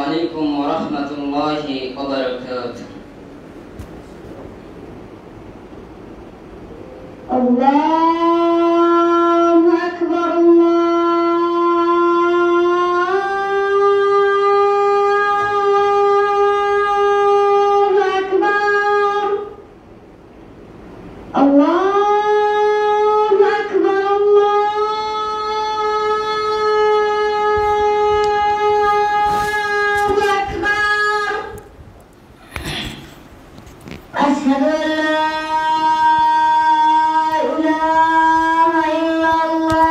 عليكم ورحمة الله وبركاته. الله أكبر الله أكبر الله أكبر الله أكبر. أشهد أن لا إله إلا الله.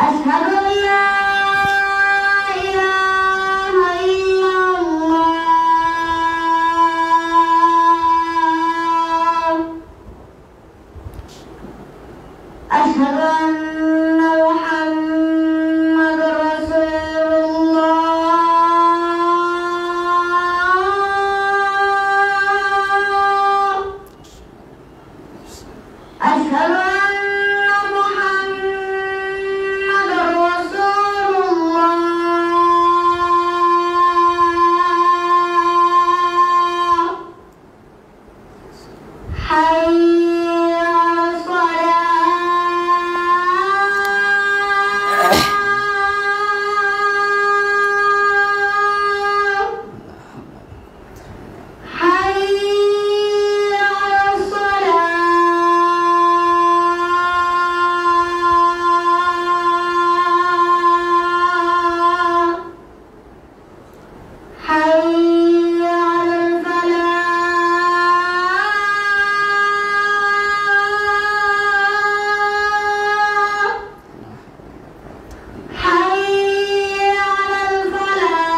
أشهد أن لا إله إلا الله. أشهد أن محمد رسول الله. أشهد أن محمد رسول الله. حي على الصلاة. حي على الصلاة. حي على الفلاح. حي على الفلاح.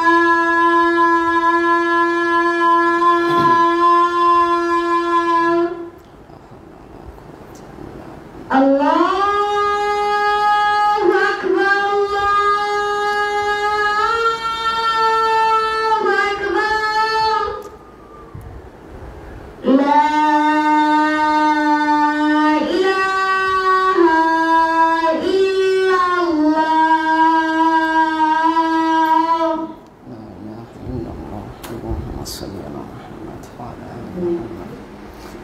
الله أكبر الله أكبر. لا إله إلا الله. لا إله إلا الله. اللهم صل على محمد وعلى آل محمد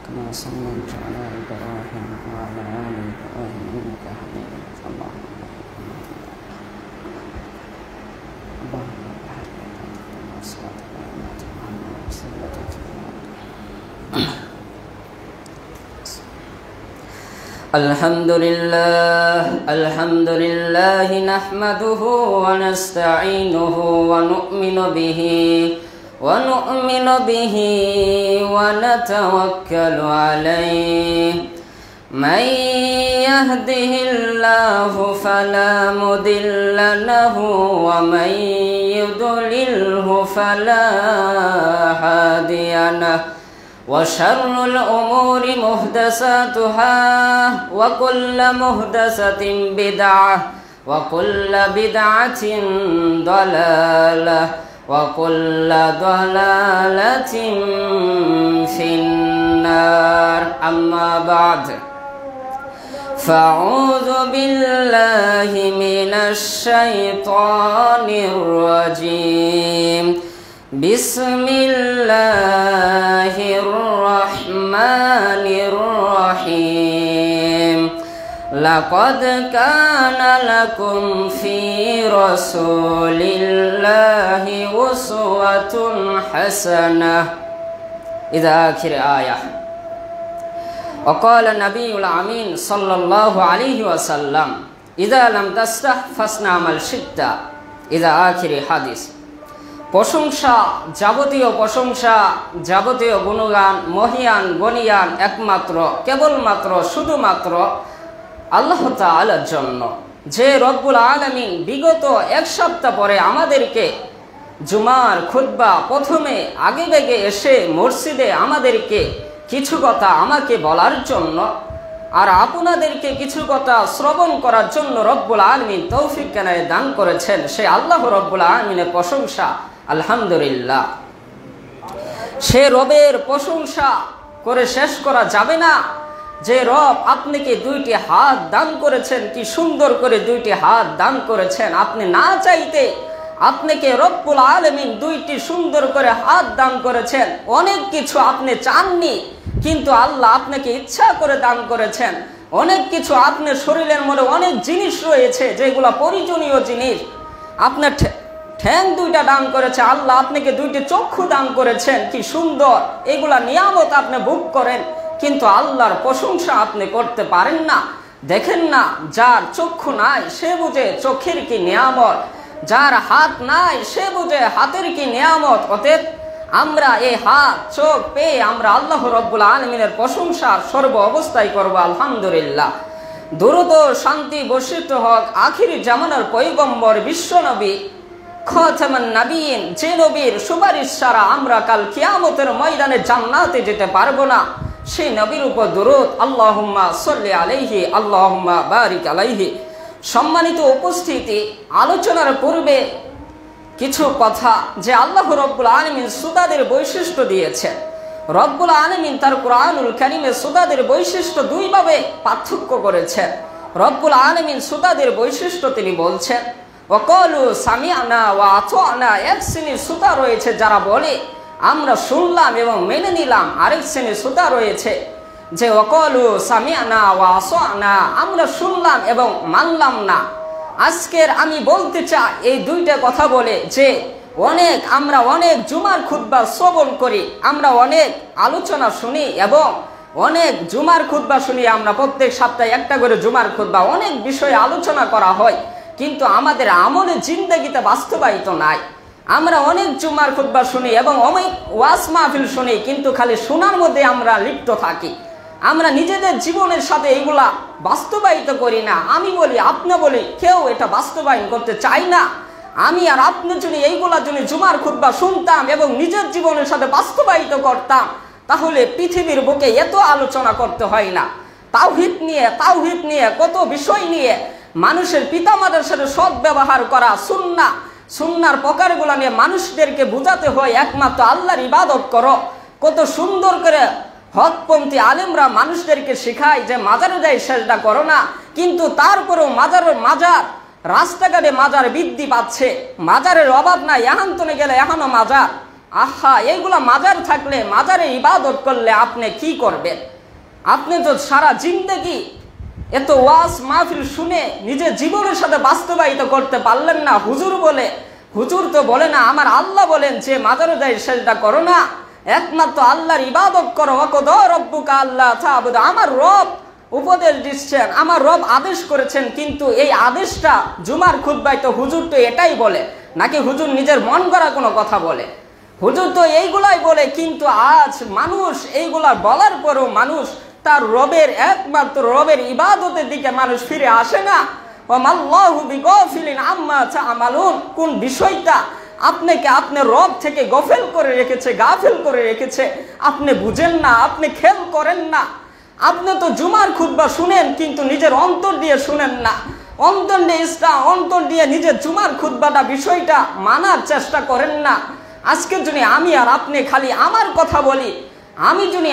كما صليت على إبراهيم وعلى آل إبراهيم إنك حميد مجيد. اللهم الحمد لله نحمده ونستعينه ونؤمن به ونتوكل عليه. من يهده الله فلا مضل له ومن يضلله فلا هادي له. وشر الأمور محدثاتها وكل محدثة بدعة وكل بدعة ضلالة وكل ضلالة في النار. أما بعد، فأعوذ بالله من الشيطان الرجيم. بسم الله الرحمن الرحيم. لقد كان لكم في رسول الله أسوة حسنة إلى آخر آية. وقال النبي الأمين صلى الله عليه وسلم إذا لم تستح فاصنع ما شئت إلى آخر حديث. প্রশংসা, যাবতীয় প্রশংসা, যাবতীয় গুণগান, মহিয়ান গনিয়ান একমাত্র কেবলমাত্র শুধুমাত্র আল্লাহ তাআলার জন্য, যে রব্বুল আলামিন বিগত এক সপ্তাহ পরে আমাদেরকে জুমার খুতবা প্রথমে আগে বেগে এসে মসজিদে আমাদেরকে কিছু কথা আমাকে বলার জন্য আর আপনাদেরকে কিছু কথা শ্রবণ করার জন্য রব্বুল আলামিন তৌফিক কেনায় দান করেছেন। সে আল্লাহ রব্বুল আলামিনের প্রশংসা আলহামদুলিল্লাহ। সে রবের প্রশংসা করে শেষ করা যাবে না। যে রব আপনাকে দুইটি হাত দান করেছেন, কি সুন্দর করে দুইটি হাত দান করেছেন। আপনি না চাইতে আপনাকে রব্বুল আলামিন দুইটি সুন্দর করে হাত দান করেছেন। অনেক কিছু আপনি চাননি, কিন্তু আল্লাহ আপনাকে ইচ্ছা করে দান করেছেন। অনেক কিছু আপনার শরীরের মধ্যে অনেক জিনিস রয়েছে যেগুলো প্রয়োজনীয় জিনিস। আপনার ঠ্যাং দুইটা দান করেছে আল্লাহ, আপনাকে দুইটি চক্ষু দান করেছেন, কি সুন্দর। এগুলা নিয়ামত আপনি ভোগ করেন, কিন্তু আল্লাহর প্রশংসা আপনি করতে পারেন না। দেখেন না, যার চক্ষু নাই সে বুঝে চোখের কি নিয়ামত, যার হাত নাই সে বুঝে হাতের কি নিয়ামত। অতএব আমরা এই হাত চোখ পেয়ে আমরা আল্লাহ রব্বুল আলামিনের প্রশংসা সর্ব অবস্থায় করব আলহামদুলিল্লাহ। দুরূদ ও শান্তি বর্ষিত হোক আখিরি জামানার পয়গম্বর বিশ্বনবী খাতামুন নবীন, যে নবীর সুপারিশ ছাড়া আমরা কাল কিয়ামতের ময়দানে জান্নাতে যেতে পারবো না, সেই নবীর উপর দুরূদ। আল্লাহুম্মা সাল্লি আলাইহি আল্লাহুম্মা বারিক আলাইহি। সম্মানিত উপস্থিতি, আলোচনার পূর্বে কিছু কথা, যে আল্লাহ রব্বুল আলামিন সুদাদের বৈশিষ্ট্য দিয়েছেন। রব্বুল আলামিন তার কুরআনুল কারীমে সুদাদের বৈশিষ্ট্য দুইভাবে পার্থক্য করেছেন। রব্বুল আলামিন সুদাদের বৈশিষ্ট্য তিনি বলছেন ওয়াকালু সামিআনা ওয়া আতানা। এক শ্রেণীর সুদা রয়েছে যারা বলে আমরা শুনলাম এবং মেনে নিলাম। আরেক শ্রেণীর সুদা রয়েছে যে ওয়াকালু সামিআনা ওয়া আতানা, আমরা শুনলাম এবং মানলাম না। আজকের আমি বলতে চাই এই দুইটা কথা বলে যে আমরা অনেক জুমার খুতবা শ্রবণ করি, আমরা অনেক আলোচনা শুনি এবং অনেক জুমার খুতবা শুনি। আমরা প্রত্যেক সপ্তাহে একটা করে জুমার খুতবা, অনেক বিষয়ে আলোচনা করা হয়, কিন্তু আমাদের আমলে জিন্দেগিতে বাস্তবায়িত নাই। আমরা অনেক জুমার খুতবা শুনি এবং অনেক ওয়াজ মাহফিল শুনি, কিন্তু খালি শোনার মধ্যে আমরা লিপ্ত থাকি। আমরা নিজেদের জীবনের সাথে এইগুলা বাস্তবায়িত করি না। আমি বলি, আপনি বলি, কেউ এটা বাস্তবায়ন করতে চাই না। আমি আর আপনি যদি এইগুলা যদি জুমার খুতবা শুনতাম এবং নিজের জীবনের সাথে বাস্তবায়িত করতাম, তাহলে পৃথিবীর বুকে এত আলোচনা করতে হয় না। তাওহীদ নিয়ে কত বিষয় নিয়ে মানুষের পিতামাতার সাথে সৎ ব্যবহার করা, সুন্নাহর প্রকারগুলো নিয়ে মানুষদেরকে বোঝাতে হয় একমাত্র আল্লাহর ইবাদত করো। কত সুন্দর করে হকপন্থী আলেমরা মানুষদেরকে শেখায় যে মাজারে যাই সেজদা করো না, কিন্তু তারপরেও মাজার রাস্তাঘাটে মাজার বৃদ্ধি পাচ্ছে। মাজারের অভাব নাই, এহান্তনে গেলে এখনো মাজার। আহা, এইগুলা মাজার থাকলে, মাজারে ইবাদত করলে আপনি কি করবেন? আপনি তো সারা জিন্দেগি এত ওয়াজ মাহফিল শুনে নিজের জীবনের সাথে বাস্তবায়িত করতে পারলেন না। হুজুর তো বলে না, আমার আল্লাহ বলেন যে মাজারে যাই সেজদা করো না, একমাত্র আল্লাহর ইবাদত করো। ওয়াকদা রব্বুকা আল্লা তা'বুদু। আমার রব উপদেশ দিচ্ছেন, আমার রব আদেশ করেছেন, কিন্তু এই আদেশটা জুমার খুতবায় তো হুজুর তো এটাই বলে, নাকি হুজুর নিজের মন করা কোনো কথা বলে? হুজুর তো এইগুলাই বলে, কিন্তু আজ মানুষ এইগুলা বলার পরেও মানুষ তার রবের একমাত্র রবের ইবাদতের দিকে মানুষ ফিরে আসে না। ওয়ামাল্লাহু বিগাফিলিন আম্মা তা'মালুন। কোন বিষয়টা আপনার রব থেকে গাফেল করে রেখেছে আপনি বুঝেন না, আপনি খেয়াল করেন না। আপনি তো জুমার খুতবা শুনেন, কিন্তু নিজের অন্তর দিয়ে শুনেন না। অন্তর দিয়ে নিজের জুমার খুতবাটা বিষয়টা মানার চেষ্টা করেন না। আজকে যদি আমি আর আপনি খালি আমার কথা বলি, আমি যদি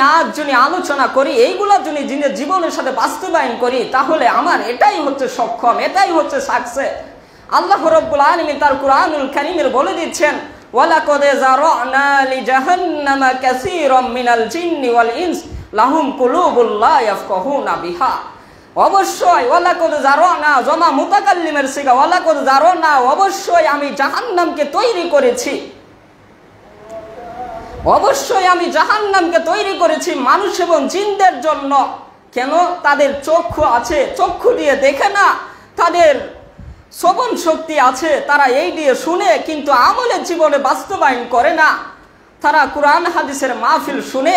আলোচনা করি, এইগুলা যদি নিজের জীবনের সাথে বাস্তবায়ন করি, তাহলে আমার এটাই হচ্ছে সক্ষম, এটাই হচ্ছে সাকসেস। আল্লাহ রাব্বুল আলামিন তার কুরআনুল কারীমের বলে দিচ্ছেন ওয়ালাকাদ যারা'না লিজাহান্নামা কাসীরাম মিনাল জিন্নি ওয়াল ইনস লাহুম কুলুবুল লা ইয়াফকাহুনা বিহা। অবশ্যই ওয়ালাকাদ যারা'না জমা মুতাকাল্লিমের সিগা, ওয়ালাকাদ যারা'না, অবশ্যই আমি জাহান্নামকে তৈরি করেছি। অবশ্যই আমি জাহান্নামকে তৈরি করেছি মানুষ এবং জিনদের জন্য। কেন? তাদের চক্ষু আছে, চক্ষু দিয়ে দেখে না, তাদের শ্রবণ শক্তি আছে, তারা এই দিয়ে শুনে, কিন্তু আমলের জীবনে বাস্তবায়ন করে না। তারা কোরআন হাদিসের মাহফিল শুনে,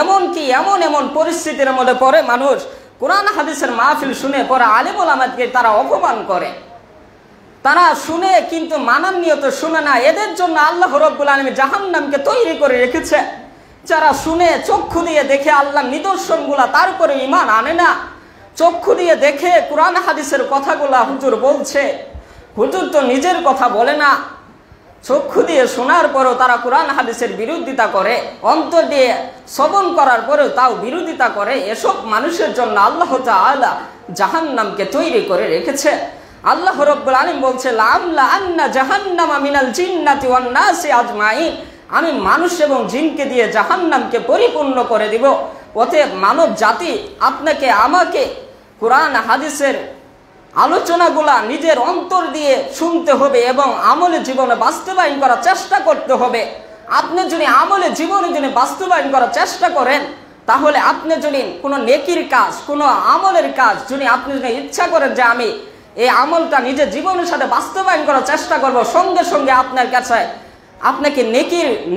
এমনকি এমন পরিস্থিতির মধ্যে পড়ে মানুষ, কোরআন হাদিসের মাহফিল শুনে পরে আলেম ওলামাকে তারা অপমান করে। তারা শুনে কিন্তু মানার নিয়ত শুনে না। এদের জন্য আল্লাহ রাব্বুল আলামিন জাহান্নামকে তৈরি করে রেখেছে। যারা শুনে, চক্ষু দিয়ে দেখে আল্লাহর নিদর্শনগুলা, তারপরে ঈমান আনে না। চক্ষু দিয়ে দেখে কোরআন হাদিসের কথাগুলা হুজুর বলছে, হুজুর তো নিজের কথা বলে না। চক্ষু দিয়ে শোনার পরেও তারা কোরআন হাদিসের বিরোধিতা করে, অন্তর দিয়ে শ্রবণ করার পরেও তাও বিরোধিতা করে, এসব মানুষের জন্য আল্লাহ তাআলা জাহান্নামকে তৈরি করে রেখেছে। আল্লাহ রাব্বুল আলামিন বলছে, লাআমলা আন্না জাহান্নামা মিনাল জিন্নাতি ওয়ান নাসি আজমাইন, আমি মানুষ এবং জিনকে দিয়ে জাহান্নামকে পরিপূর্ণ করে দিব। অতএব মানব জাতি আপনাকে আমাকে কোরআন হাদিসের আলোচনাগুলা নিজের অন্তর দিয়ে শুনতে হবে এবং আমলে জীবনে বাস্তবায়ন করার চেষ্টা করতে হবে। আপনি যদি আমলে জীবনে যদি বাস্তবায়ন করার চেষ্টা করেন, তাহলে আপনি যদি কোনো নেকির কাজ, কোনো আমলের কাজ যদি আপনি যদি ইচ্ছা করেন যে আমি এই আমলটা নিজের জীবনের সাথে বাস্তবায়ন করার চেষ্টা করব, সঙ্গে সঙ্গে আপনার কাছে আপনাকে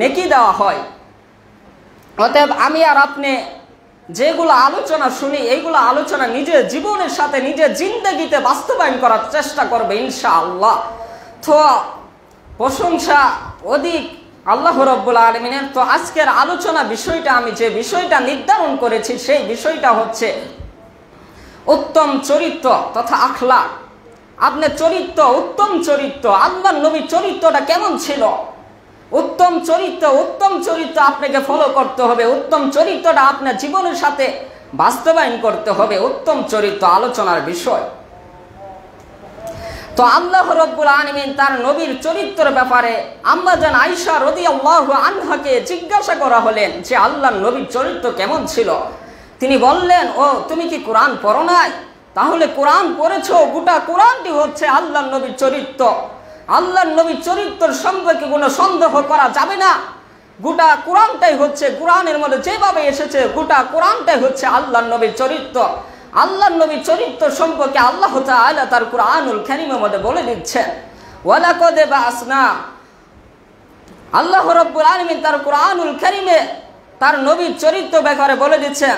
নেকি দেওয়া হয়। অতএব আমি আর আপনি যেগুলো আলোচনা শুনি, এইগুলো আলোচনা নিজের জীবনের সাথে নিজের জিন্দেগিতে বাস্তবায়ন করার চেষ্টা করবে ইনশাআল্লাহ। তো প্রশংসা অধিক আল্লাহ রাব্বুল আলামিনের। তো আজকের আলোচনা বিষয়টা, আমি যে বিষয়টা নির্ধারণ করেছি সেই বিষয়টা হচ্ছে উত্তম চরিত্র তথা আখলাক। আপনার চরিত্র, উত্তম চরিত্র, আল্লাহর নবীর চরিত্রটা কেমন ছিল? উত্তম চরিত্র আপনাকে ফলো করতে হবে। উত্তম চরিত্রটা আপনার জীবনের সাথে বাস্তবায়ন করতে হবে। উত্তম চরিত্র আলোচনার বিষয়। তো আল্লাহ রাব্বুল আলামিন তার নবীর চরিত্রের ব্যাপারে আম্মা জান আয়েশা রাদিয়াল্লাহু আনহাকে জিজ্ঞাসা করা হলেন যে আল্লাহর নবীর চরিত্র কেমন ছিল। তিনি বললেন, ও তুমি কি কোরআন পড়ো নাই? তাহলে কোরআন পড়েছো, গোটা কোরআনটি হচ্ছে আল্লাহর নবীর চরিত্র। আল্লাহর নবীর চরিত্র সম্পর্কে কোনো সন্দেহ করা যাবে না। গোটা কোরআনটাই হচ্ছে, কোরআনের মধ্যে যেভাবে এসেছে গোটা কোরআনটাই হচ্ছে আল্লাহর নবীর চরিত্র। আল্লাহর নবীর চরিত্র সম্পর্কে আল্লাহ তাআলা তার কুরআনুল কারীমের মধ্যে বলে দিচ্ছেন, ওয়ালাকাদ বাসনা। আল্লাহ রাব্বুল আলামিন তার কুরআনুল কারীমে তার নবীর চরিত্র ব্যাপারে বলে দিচ্ছেন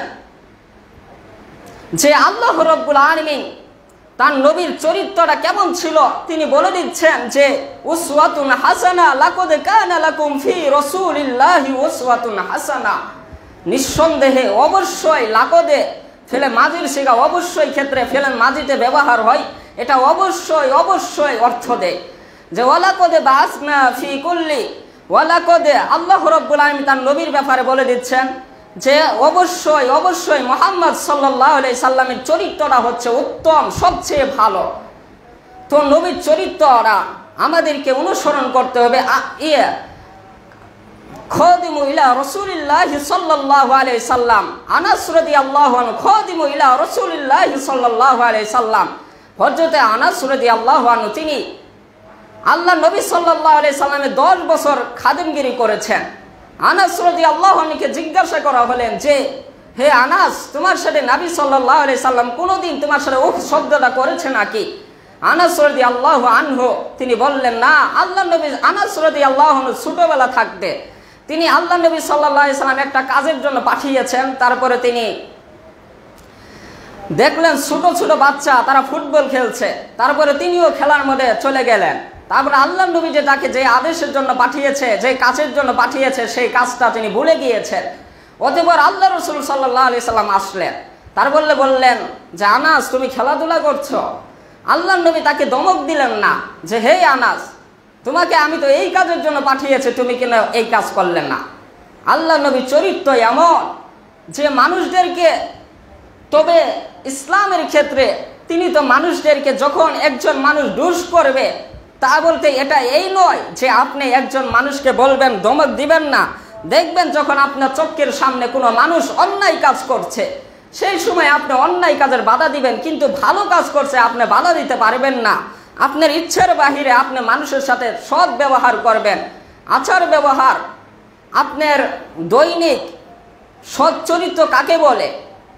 যে আল্লাহ রাব্বুল আলামিন তার নবীর চরিত্রটা কেমন ছিল। তিনি বলে দিচ্ছেন যে উসওয়াতুন হাসানা, লাকাদ কানা লাকুম ফি রাসূলিল্লাহি উসওয়াতুন হাসানা। নিঃসন্দেহে, অবশ্যই, লাকদে ফেলে মাজির শিখা অবশ্যই ক্ষেত্রে ফেলেন মাজিতে ব্যবহার হয়, এটা অবশ্যই অর্থ দেয় যে ওয়ালাকাদ বাসনা ফি কুল্লি। ওয়ালাকাদে আল্লাহ রাব্বুল আলামিন তার নবীর ব্যাপারে বলে দিচ্ছেন যে অবশ্যই মুহাম্মদ সাল্লাল্লাহু আলাইহি সাল্লামের চরিত্রটা হচ্ছে উত্তম, সবচেয়ে ভালো। তো নবীর চরিত্রটা আমাদেরকে অনুসরণ করতে হবে। খাদিমু ইলা রাসূলিল্লাহি সাল্লাল্লাহু আলাইহি সাল্লাম, আনাস রাদিয়াল্লাহু আনহু খাদিমু ইলা রাসূলিল্লাহি সাল্লাল্লাহু আলাইহি সাল্লাম। হযরতে আনাস রাদিয়াল্লাহু আনহু তিনি আল্লাহ নবী সাল্লাল্লাহু আলাইহি সাল্লামের 10 বছর খাদিমগিরি করেছেন। আনাস রাদিয়াল্লাহু আনহুকে জিজ্ঞাসা করা হলেন যে হে আনাস, তোমার সাথে নবী সাল্লাল্লাহু আলাইহি সাল্লাম কোনোদিন তোমার সাথে উফ শব্দটা করেছে নাকি? আনাস রাদিয়াল্লাহু আনহু তিনি বললেন না। আল্লাহ নবী আনাস রাদিয়াল্লাহু আনহু ছোটবেলা থাকতে তিনি আল্লাহ নবী সাল্লাল্লাহু আলাইহি সাল্লাম একটা কাজের জন্য পাঠিয়েছেন। তারপরে তিনি দেখলেন ছোট ছোট বাচ্চা তারা ফুটবল খেলছে, তারপরে তিনিও খেলার মধ্যে চলে গেলেন। তারপরে আল্লাহ নবী যে তাকে যে আদেশের জন্য পাঠিয়েছে, যে কাজের জন্য পাঠিয়েছে, সেই কাজটা তিনি ভুলে গিয়েছেন। অতঃপর আল্লাহ রাসূল সাল্লাল্লাহু আলাইহি সাল্লাম আসলেন, তার বললেন যে আনাস তুমি খেলাধুলা করছো। আল্লাহ নবী তাকে দমক দিলেন না যে হে আনাস, তোমাকে আমি তো এই কাজের জন্য পাঠিয়েছি, তুমি কেন এই কাজ করলে না? আল্লাহ নবী চরিত্র এমন যে মানুষদেরকে, তবে ইসলামের ক্ষেত্রে তিনি তো মানুষদেরকে যখন একজন মানুষ দোষ করবে তা বলতে এটা এই নয় যে আপনি একজন মানুষকে বলবেন, ধমক দিবেন না। দেখবেন যখন আপনার চোখের সামনে কোনো মানুষ অন্যায় কাজ করছে সেই সময় আপনি অন্যায় কাজের বাধা দিবেন, কিন্তু ভালো কাজ করছে আপনি বাধা দিতে পারবেন না। আপনার ইচ্ছার বাহিরে আপনি মানুষের সাথে সৎ ব্যবহার করবেন, আচার ব্যবহার। আপনার দৈনিক সৎ চরিত্র কাকে বলে?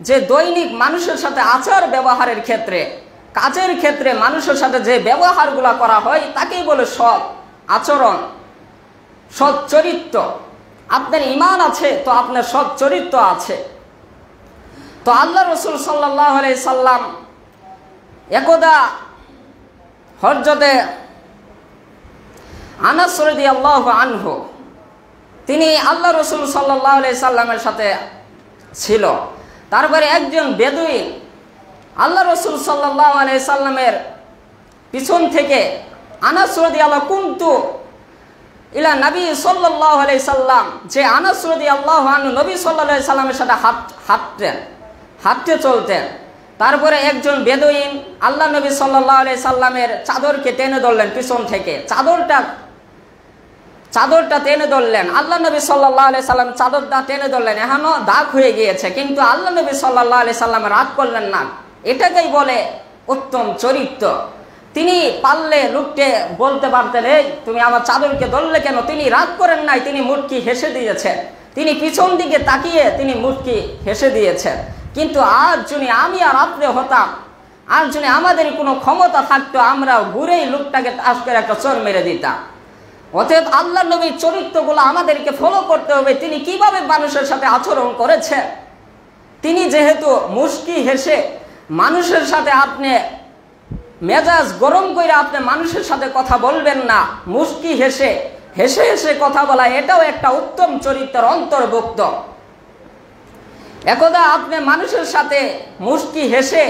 যে দৈনিক মানুষের সাথে আচার ব্যবহারের ক্ষেত্রে, কাজের ক্ষেত্রে মানুষের সাথে যে ব্যবহারগুলো করা হয় তাকেই বলে সৎ আচরণ, সৎ চরিত্র। আপনার ঈমান আছে তো আপনার সৎ চরিত্র আছে। তো আল্লাহ রাসূল সাল্লাল্লাহু আলাইহি সাল্লাম একদা হযরতে আনাস রাদিয়াল্লাহু আনহু তিনি আল্লাহ রাসূল সাল্লাল্লাহু আলাইহি সাল্লামের সাথে ছিল। তারপরে একজন বেদুইন আল্লাহ রাসূল সাল্লাল্লাহু আলাইহি সাল্লামের পিছন থেকে আনাস রাদিয়াল্লাহু কুনতু ইলা নবী সাল্লাল্লাহু আলাইহি সাল্লাম, যে আনাস রাদিয়াল্লাহু আনহু নবী সাল্লাল্লাহু আলাইহি সাল্লামের সাথে হাঁটতে চলতেন। তারপরে একজন বেদুইন আল্লাহ নবী সাল্লাল্লাহু আলাইহি সাল্লামের চাদরকে টেনে ধরলেন পিছন থেকে, চাদরটা টেনে ধরলেন। আল্লাহ নবী সাল্লাল্লাহু আলাইহি সাল্লাম চাদরটা টেনে ধরলেন, এখনো দাগ হয়ে গিয়েছে, কিন্তু আল্লাহ নবী সাল্লাল্লাহু আলাইহি সাল্লাম রাগ করলেন না। এটাকেই বলে উত্তম চরিত্র। তিনি পারলে লোককে বলতে পারতেন, এই তুমি আমার চাদরকে ধরলে কেন? তিনি রাগ করেন নাই, তিনি মুটকি হেসে দিয়েছেন। তিনি পিছন দিকে তাকিয়ে তিনি মুটকি হেসে দিয়েছেন। কিন্তু আজ যদি আমি আর আপনি হতাম, আর যদি আমাদের কোনো ক্ষমতা থাকতো, আমরা ঘুরেই লোকটাকে আজকের একটা চোর মেরে দিতাম। অতএব আল্লাহ নবীর চরিত্রগুলো আমাদেরকে ফলো করতে হবে। তিনি কিভাবে মানুষের সাথে আচরণ করেছেন। তিনি যেহেতু মুস্কি হেসে মানুষের সাথে, আপনি মেজাজ গরম করে আপনি মানুষের সাথে কথা বলবেন না, মুস্কি হেসে হেসে কথা বলা, এটাও একটা উত্তম চরিত্রের অন্তর্ভুক্ত। একদা আপনি মানুষের সাথে মুস্কি হেসে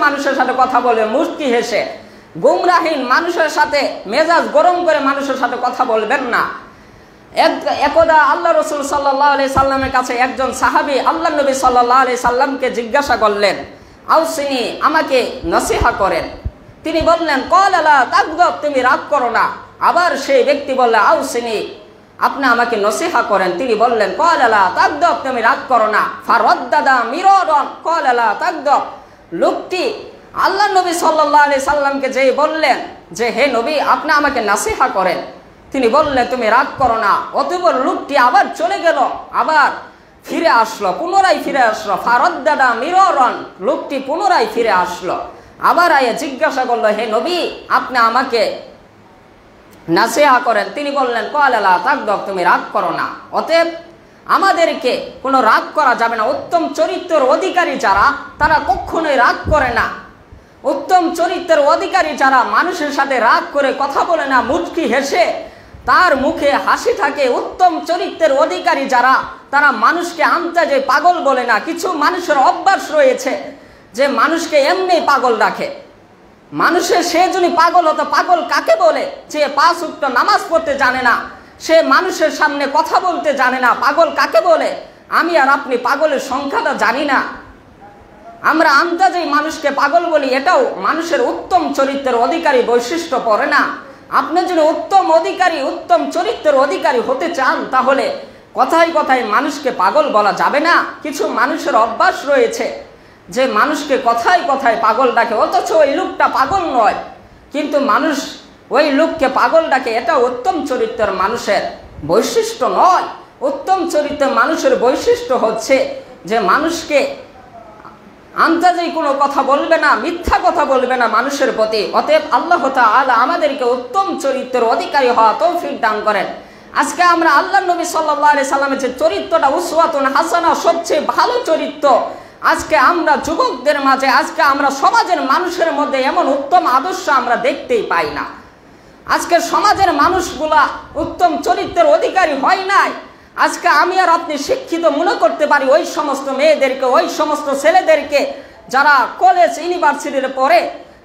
মানুষের সাথে কথা বলবেন, মুস্কি হেসে, গুমরাহীন মানুষের সাথে মেজাজ গরম করে মানুষের সাথে কথা বলবেন না। একদা আল্লাহ রাসূল সাল্লাল্লাহু আলাইহি সাল্লামের কাছে একজন সাহাবী আল্লাহ নবী সাল্লাল্লাহু আলাইহি সাল্লামকে জিজ্ঞাসা করলেন, আউসিনি, আমাকে নসিহা করেন। তিনি বললেন, ক্বালা লা তাগদাব, তুমি রাগ করো না। আবার সেই ব্যক্তি বলল, আউসিনি, আপনি আমাকে নসিহা করেন। তিনি বললেন, ক্বালা লা তাগদাব, তুমি রাগ করো না। ফারাদ্দাদা মিরারান ক্বালা লা তাগদাব। লোকটি আল্লাহ নবী সাল্লাল্লাহু আলাইহি সাল্লামকে যেই বললেন যে, হে নবী, আপনি আমাকে নসিহা করেন, তিনি বললেন, তুমি রাগ করো না। অতঃপর লোকটি আবার চলে গেল, আবার ফিরে আসলো, পুনরায় ফিরে আসলো। ফারাদ্দাদা মিরারান, লোকটি পুনরায় ফিরে আসলো, আবার আয়া জিজ্ঞাসা করলো, হে নবী, আপনি আমাকে নসিহা করেন। তিনি বললেন, ক্বালা লা তাগদাব, তুমি রাগ করো না। অতএব আমাদেরকে কোনো রাগ করা যাবে না। উত্তম চরিত্রের অধিকারী যারা, তারা কখনোই রাগ করে না। উত্তম চরিত্রের অধিকারী যারা মানুষের সাথে রাগ করে কথা বলে না, মুচকি হেসে তার মুখে হাসি থাকে। উত্তম চরিত্রের অধিকারী যারা, তারা মানুষকে আন্তাজে পাগল বলে না। কিছু মানুষের অভ্যাস রয়েছে যে মানুষকে এমনি পাগল রাখে। মানুষের সে যদি পাগল হতো, পাগল কাকে বলে? যে 5 ওয়াক্ত নামাজ পড়তে জানে না, সে মানুষের সামনে কথা বলতে জানে না, পাগল কাকে বলে? আমি আর আপনি পাগলের সংখ্যাটা জানি না, আমরা আন্দাজেই মানুষকে পাগল বলি। এটাও মানুষের উত্তম চরিত্রের অধিকারী বৈশিষ্ট্য পড়ে না। আপনি যদি উত্তম চরিত্রের অধিকারী হতে চান, তাহলে কথায় কথায় মানুষকে পাগল বলা যাবে না। কিছু মানুষের অভ্যাস রয়েছে যে মানুষকে কথায় কথায় পাগল ডাকে, অথচ ওই লোকটা পাগল নয়, কিন্তু মানুষ ওই লোককে পাগল ডাকে। এটা উত্তম চরিত্রের মানুষের বৈশিষ্ট্য নয়। উত্তম চরিত্রের মানুষের বৈশিষ্ট্য হচ্ছে যে মানুষকে আন্দাজেই কোনো কথা বলবে না, মিথ্যা কথা বলবে না মানুষের প্রতি। অতএব আল্লাহ তাআলা আমাদেরকে উত্তম চরিত্রের অধিকারী হওয়া তৌফিক দান করেন। আজকে আমরা আল্লাহ নবী সাল্লাল্লাহু আলাইহি সাল্লামের যে চরিত্রটা উসওয়াতুন হাসানা, সবচেয়ে ভালো চরিত্র, আজকে আমরা যুবকদের মাঝে, আজকে আমরা সমাজের মানুষের মধ্যে এমন উত্তম আদর্শ আমরা দেখতেই পাই না। আজকে সমাজের মানুষগুলা উত্তম চরিত্রের অধিকারী হয় নাই। আজকে আমি আর আপনি শিক্ষিত মনে করতে পারি ওই সমস্ত মেয়েদেরকে, ওই সমস্ত ছেলেদেরকে যারা কলেজ ইউনিভার্সিটিতে পড়ে,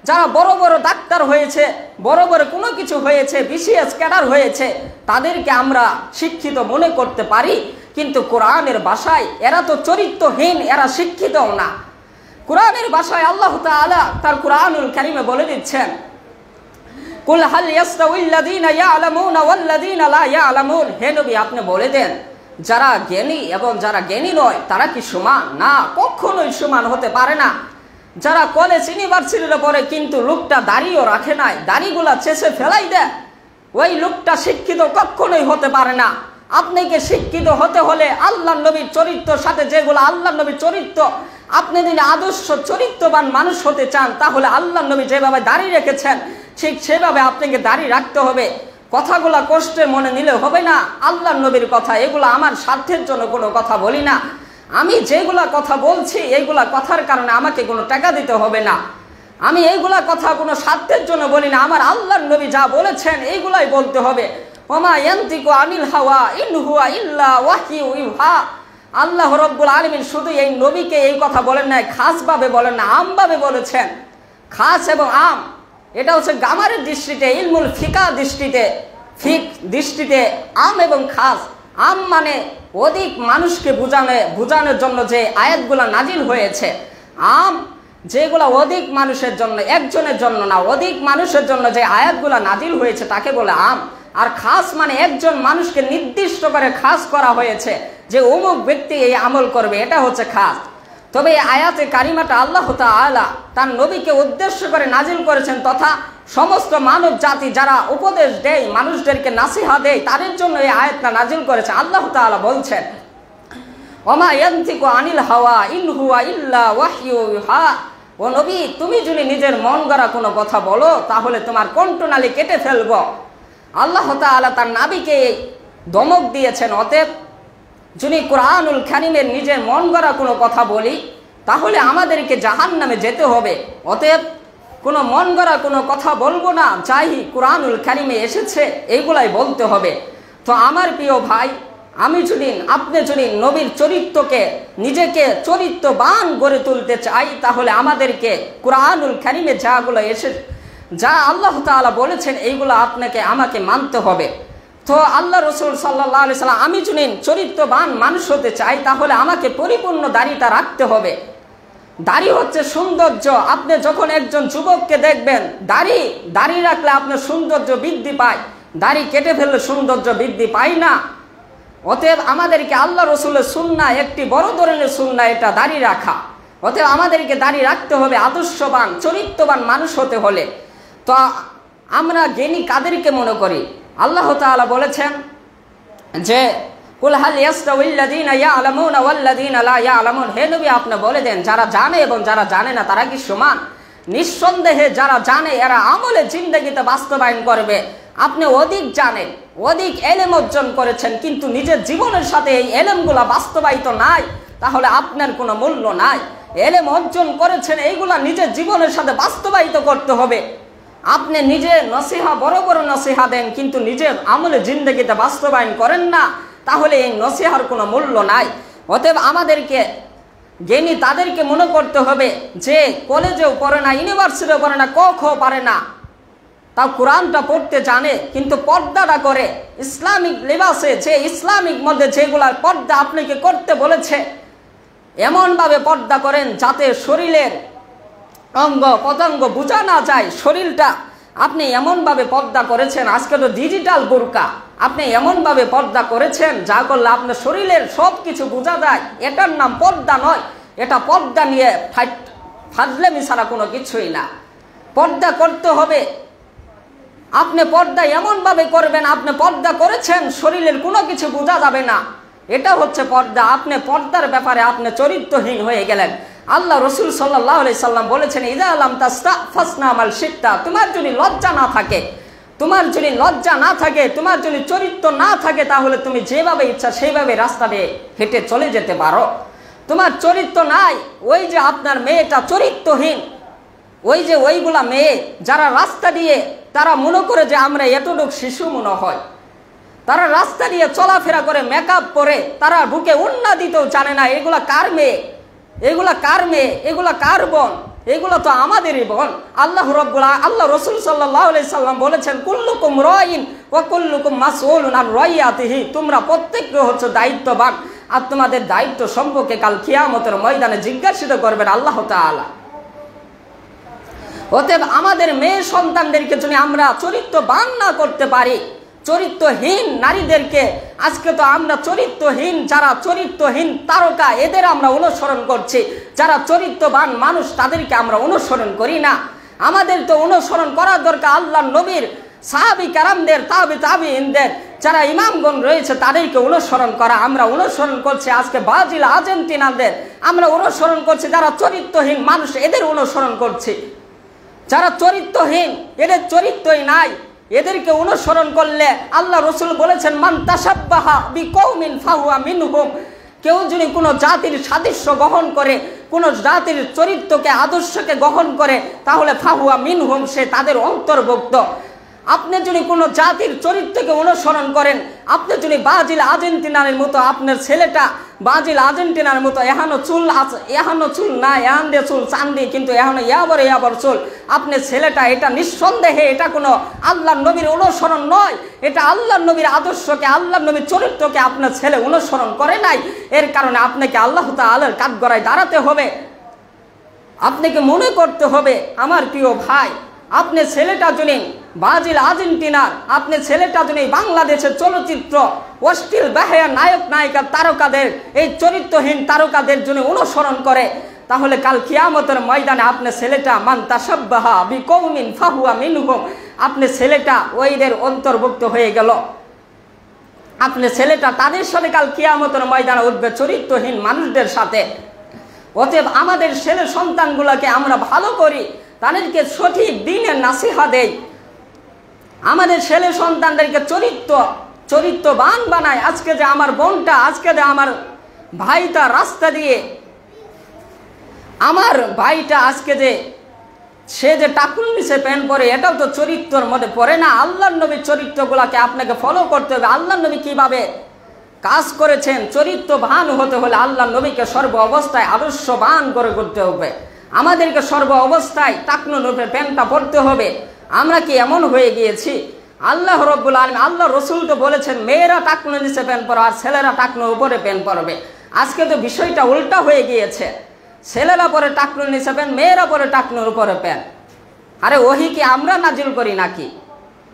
যারা বড় বড় ডাক্তার হয়েছে, বড় বড় কোনো কিছু হয়েছে, বিসিএস ক্যাডার হয়েছে, তাদেরকে আমরা শিক্ষিত মনে করতে পারি। কিন্তু কোরআনের ভাষায় এরা তো চরিত্রহীন, এরা শিক্ষিতও না। কোরআনের ভাষায় আল্লাহ তাআলা তার কোরআনুল কারীমে বলে দিচ্ছেন, কুল হাল ইয়াস্তাউইল্লাযীনা ইয়ালামুনা ওয়াল্লাযীনা লা ইয়ালামুন। হে নবী, আপনি বলে দেন, যারা জ্ঞানী এবং যারা জ্ঞানী নয় তারা কি সমান? না, কখনোই সমান হতে পারে না। যারা কলেজ ইউনিভার্সিটিতে পড়ে কিন্তু লোকটা দাড়িও রাখে নাই, দাড়িগুলা চেঁচে ফেলাই দেয়, ওই লোকটা শিক্ষিত কখনোই হতে পারে না। আপনাকে শিক্ষিত হতে হলে আল্লাহ নবীর চরিত্রের সাথে, যেগুলো আল্লাহ নবীর চরিত্র, আপনি যদি আদর্শ চরিত্রবান মানুষ হতে চান, তাহলে আল্লাহ নবী যেভাবে দাঁড়িয়ে রেখেছেন ঠিক সেভাবে আপনাকে দাঁড়িয়ে রাখতে হবে। কথাগুলা কষ্টের মনে নিলে হবে না। আল্লাহ নবীর কথা, এগুলো আমার স্বার্থের জন্য কোনো কথা বলি না। আমি যেগুলা কথা বলছি, এইগুলা কথার কারণে আমাকে কোনো টাকা দিতে হবে না। আমি এইগুলা কথা কোনো স্বার্থের জন্য বলি না। আমার আল্লাহ নবী যা বলেছেন এইগুলাই বলতে হবে। ওমা ইয়ান্তিকু আনিল হাওয়া ইন হুয়া ইল্লা ওয়াহয়ু ইউহা। আল্লাহ রাব্বুল আলামিন শুধু এই নবীকে এই কথা বলেন নাই, খাসভাবে বলেন না, আমভাবে বলেছেন। খাস এবং আম, এটা হচ্ছে গামারের দৃষ্টিতে, ইলমুল ফিকা দৃষ্টিতে ফিক দৃষ্টিতে আম এবং খাস, আম মানে অধিক মানুষকে বোঝানোর জন্য যে আয়াতগুলো নাজিল হয়েছে, আম যেগুলো অধিক মানুষের জন্য, একজনের জন্য না, অধিক মানুষের জন্য যে আয়াতগুলো নাজিল হয়েছে তাকে বলে আম। আর খাস মানে একজন মানুষকে নির্দিষ্ট করে খাস করা হয়েছে যে অমুক ব্যক্তি এই আমল করবে, এটা হচ্ছে খাস। তবে এই আয়াতে কারিমাটা আল্লাহ তাআলা তার নবীকে উদ্দেশ্য করে নাজিল করেছেন, তথা সমস্ত মানব জাতি যারা উপদেশ দেয়, মানুষদেরকে নাসিহা দেয়, তাদের জন্য এই আয়াতটা নাজিল করেছে। আল্লাহ তাআলা বলছেন, ওমা ইয়ানতিকু আনিল হাওয়া ইন হুয়া ইল্লা ওয়াহয়ু ইউহা। ও নবী, তুমি যদি নিজের মন গড়া কোনো কথা বলো তাহলে তোমার কণ্ঠনালী কেটে ফেলব। আল্লাহ তাআলা তার নবীকে ধমক দিয়েছেন, অতএব যদি কুরআনুল কারীমের নিজের মন গড়া কোনো কথা বলি তাহলে আমাদেরকে জাহান্নামে যেতে হবে। অতএব কোনো মন গড়া কোনো কথা বলবো না, যাই কুরআনুল কারীমে এসেছে এইগুলাই বলতে হবে। তো আমার প্রিয় ভাই, আপনি যদি নবীর চরিত্রকে, নিজেকে চরিত্রবান গড়ে তুলতে চাই তাহলে আমাদেরকে কুরআনুল কারীমে যা আল্লাহ তাআলা বলেছেন এইগুলো আমাকে মানতে হবে। তো আল্লাহ রাসূল সাল্লাল্লাহু আলাইহি সাল্লাম, আমি যদি চরিত্রবান মানুষ হতে চাই তাহলে আমাকে পরিপূর্ণ দাড়িটা রাখতে হবে। দাড়ি হচ্ছে সৌন্দর্য। আপনি যখন একজন যুবককে দেখবেন দাড়ি রাখলে আপনার সৌন্দর্য বৃদ্ধি পায়, দাড়ি কেটে ফেললে সৌন্দর্য বৃদ্ধি পায় না। অতএব আমাদেরকে আল্লাহ রাসূলের সুন্নাহ, একটি বড় ধরনের সুন্নাহ এটা দাড়ি রাখা। অতএব আমাদেরকে দাড়ি রাখতে হবে আদর্শবান চরিত্রবান মানুষ হতে হলে। তো আমরা জ্ঞানী কাদেরকে মনে করি? আল্লাহ তাআলা বলেছেন যে কুল হাল ইয়াস্তাউইল্লাযীনা ইয়ালামুনা ওয়াল্লাযীনা লা ইয়ালামুন। হে নবী, আপনি বলে দেন, যারা জানে এবং যারা জানে না তারা কি সমান? নিঃসন্দেহে যারা জানে এরা আমলে জিন্দেগিতে বাস্তবায়ন করবে। আপনি অধিক জানেন, অধিক এলেম অর্জন করেছেন, কিন্তু নিজের জীবনের সাথে এই এলেমগুলা বাস্তবায়িত নাই, তাহলে আপনার কোনো মূল্য নাই। এলেম অর্জন করেছেন, এইগুলা নিজের জীবনের সাথে বাস্তবায়িত করতে হবে। আপনি নিজে নসিহা, বড় বড় নসিহা দেন, কিন্তু নিজের আমলে জিন্দেগিতে বাস্তবায়ন করেন না, তাহলে এই নসিহার কোনো মূল্য নাই। অতএব আমাদেরকে জ্ঞানী তাদেরকে মনে করতে হবে যে কলেজেও পড়ে না, ইউনিভার্সিটিও পড়ে না, ক খ পারে না, তাও কোরআনটা পড়তে জানে, কিন্তু পর্দাটা করে ইসলামিক লেবাসে, যে ইসলামিক মধ্যে যেগুলা পর্দা আপনাকে করতে বলেছে এমনভাবে পর্দা করেন যাতে শরীরের অঙ্গ পতঙ্গ বোঝা না যায়। শরীরটা আপনি এমনভাবে পর্দা করেছেন, আজকে তো ডিজিটাল বোরকা, আপনি এমনভাবে পর্দা করেছেন যা করলে আপনার শরীরের সব কিছু বোঝা যায়। এটার নাম পর্দা নয়, এটা পর্দা নিয়ে ফাজলামি ছাড়া কোনো কিছুই না। পর্দা করতে হবে। আপনি পর্দা এমনভাবে করবেন, আপনি পর্দা করেছেন, শরীরের কোনো কিছু বোঝা যাবে না, এটা হচ্ছে পর্দা। আপনি পর্দার ব্যাপারে আপনি চরিত্রহীন হয়ে গেলেন। আল্লাহ রাসূল সাল্লাল্লাহু আলাইহি সাল্লাম বলেছেন, ইযা লাম তাস্তা ফাসনা আমাল শিত্তা। তোমার যদি লজ্জা না থাকে, তোমার যদি চরিত্র না থাকে, তাহলে তুমি যেভাবে ইচ্ছা সেইভাবে রাস্তা দিয়ে হেঁটে চলে যেতে পারো। তোমার চরিত্র নাই, ওই যে আপনার মেয়েটা চরিত্রহীন, ওইগুলা মেয়ে যারা রাস্তা দিয়ে, তারা মনে করে যে আমরা এতটুকু শিশু মনে হয়, তারা রাস্তা দিয়ে চলাফেরা করে, মেকআপ করে, তারা বুকে ওড়না দিতেও জানে না এগুলা কার মেয়ে, এগুলা কার বোন, এগুলো তো আমাদেরই বোন। আল্লাহ রাসূল সাল্লাল্লাহু আলাইহি সাল্লাম বলেছেন, কুল্লুকুম রাইন ওয়া কুল্লুকুম মাসউলুন আন রাইয়াতিহি। তোমরা প্রত্যেকে হচ্ছে দায়িত্ববান, আর তোমাদের দায়িত্ব সম্পর্কে কাল কিয়ামতের ময়দানে জিজ্ঞাসিত করবেন আল্লাহ তাআলা। অতএব আমাদের মেয়ে সন্তানদেরকে যদি আমরা চরিত্রবান না করতে পারি, চরিত্রহীন নারীদেরকে, আজকে তো আমরা চরিত্রহীন, যারা চরিত্রহীন তারকা এদের আমরা অনুসরণ করছি, যারা চরিত্রবান মানুষ তাদেরকে আমরা অনুসরণ করি না। আমাদের তো অনুসরণ করার দরকার আল্লাহর নবীর, সাহাবী কেরামদের, তাবিঈনদের, যারা ইমামগণ রয়েছে তাদেরকে অনুসরণ করা। আমরা অনুসরণ করছি আজকে ব্রাজিল, আর্জেন্টিনাদের, আমরা অনুসরণ করছি যারা চরিত্রহীন মানুষ, এদের অনুসরণ করছি। যারা চরিত্রহীন, এদের চরিত্রই নাই, এদেরকে অনুসরণ করলে আল্লাহ রাসূল বলেছেন, মান তাশাব্বাহা বিকওমিন ফাহুয়া মিনহুম। কেউ যদি কোনো জাতির সাদৃশ্য গ্রহণ করে, কোনো জাতির চরিত্রকে, আদর্শকে গ্রহণ করে, তাহলে ফাহুয়া মিনহুম, সে তাদের অন্তর্ভুক্ত। আপনি যদি কোনো জাতির চরিত্রকে অনুসরণ করেন, আপনি যদি ব্রাজিল, আর্জেন্টিনার মতো আপনার ছেলেটা ব্রাজিল আর্জেন্টিনার মতো এহানো চুল আছে, এহানো চুল না, এহান দিয়ে চুল চান্দি, কিন্তু এহানো ইয়াবর চুল। আপনি ছেলেটা, এটা নিঃসন্দেহে এটা কোনো আল্লাহর নবীর অনুসরণ নয়, এটা আল্লাহর নবীর আদর্শকে, আল্লাহর নবীর চরিত্রকে আপনার ছেলে অনুসরণ করে নাই। এর কারণে আপনাকে আল্লাহ তাআলার কাঠগড়ায় দাঁড়াতে হবে। আপনাকে মনে করতে হবে আমার প্রিয় ভাই, আপনি ছেলেটা যদি ব্রাজিল আর্জেন্টিনার, আপনি ছেলেটা যদি বাংলাদেশের চলচ্চিত্র অশ্লীল বেহায়া নায়ক নায়িকা তারকাদের, এই চরিত্রহীন তারকাদের জন্য অনুসরণ করে, তাহলে কাল কিয়ামতের ময়দানে আপনি ছেলেটা মান তাশাব্বাহা বিকৌমিন ফাহুয়া মিনহুম, আপনি ছেলেটা ওইদের অন্তর্ভুক্ত হয়ে গেল। আপনি ছেলেটা তাদের সাথে কাল কিয়ামতের ময়দানে উঠবে, চরিত্রহীন মানুষদের সাথে। অতএব আমাদের ছেলে সন্তানগুলোকে আমরা ভালো করি, তাদেরকে সঠিক দ্বীনের নাসিহা দেই, আমাদের ছেলে সন্তানদেরকে চরিত্রবান বানায়। আজকে যে আমার বোনটা, আজকে যে আমার ভাইটা রাস্তা দিয়ে, আমার ভাইটা আজকে যে সে যে টাকুল নিচে প্যান্ট পরে, এটাও তো চরিত্রের মধ্যে পড়ে না। আল্লাহর নবীর চরিত্রগুলোকে আপনাকে ফলো করতে হবে। আল্লাহর নবী কিভাবে কাজ করেছেন, চরিত্রবান হতে হলে আল্লাহর নবীকে সর্ব অবস্থায় আদর্শবান করে করতে হবে। আমাদেরকে সর্ব অবস্থায় টাকনু রূপে প্যান্টটা পরতে হবে। আমরা কি এমন হয়ে গিয়েছি? আল্লাহ রাব্বুল আলামিন, আল্লাহ রসুল তো বলেছেন মেয়েরা টাকনু নিচে প্যান্ট পরো আর ছেলেরা টাকনুর উপরে প্যান্ট পরবে। আজকে তো বিষয়টা উল্টা হয়ে গিয়েছে, ছেলেরা পরে টাকনুর নিচে প্যান্ট, মেয়েরা পরে টাকনুর উপরে প্যান্ট। আরে ওহি কি আমরা নাজিল করি নাকি?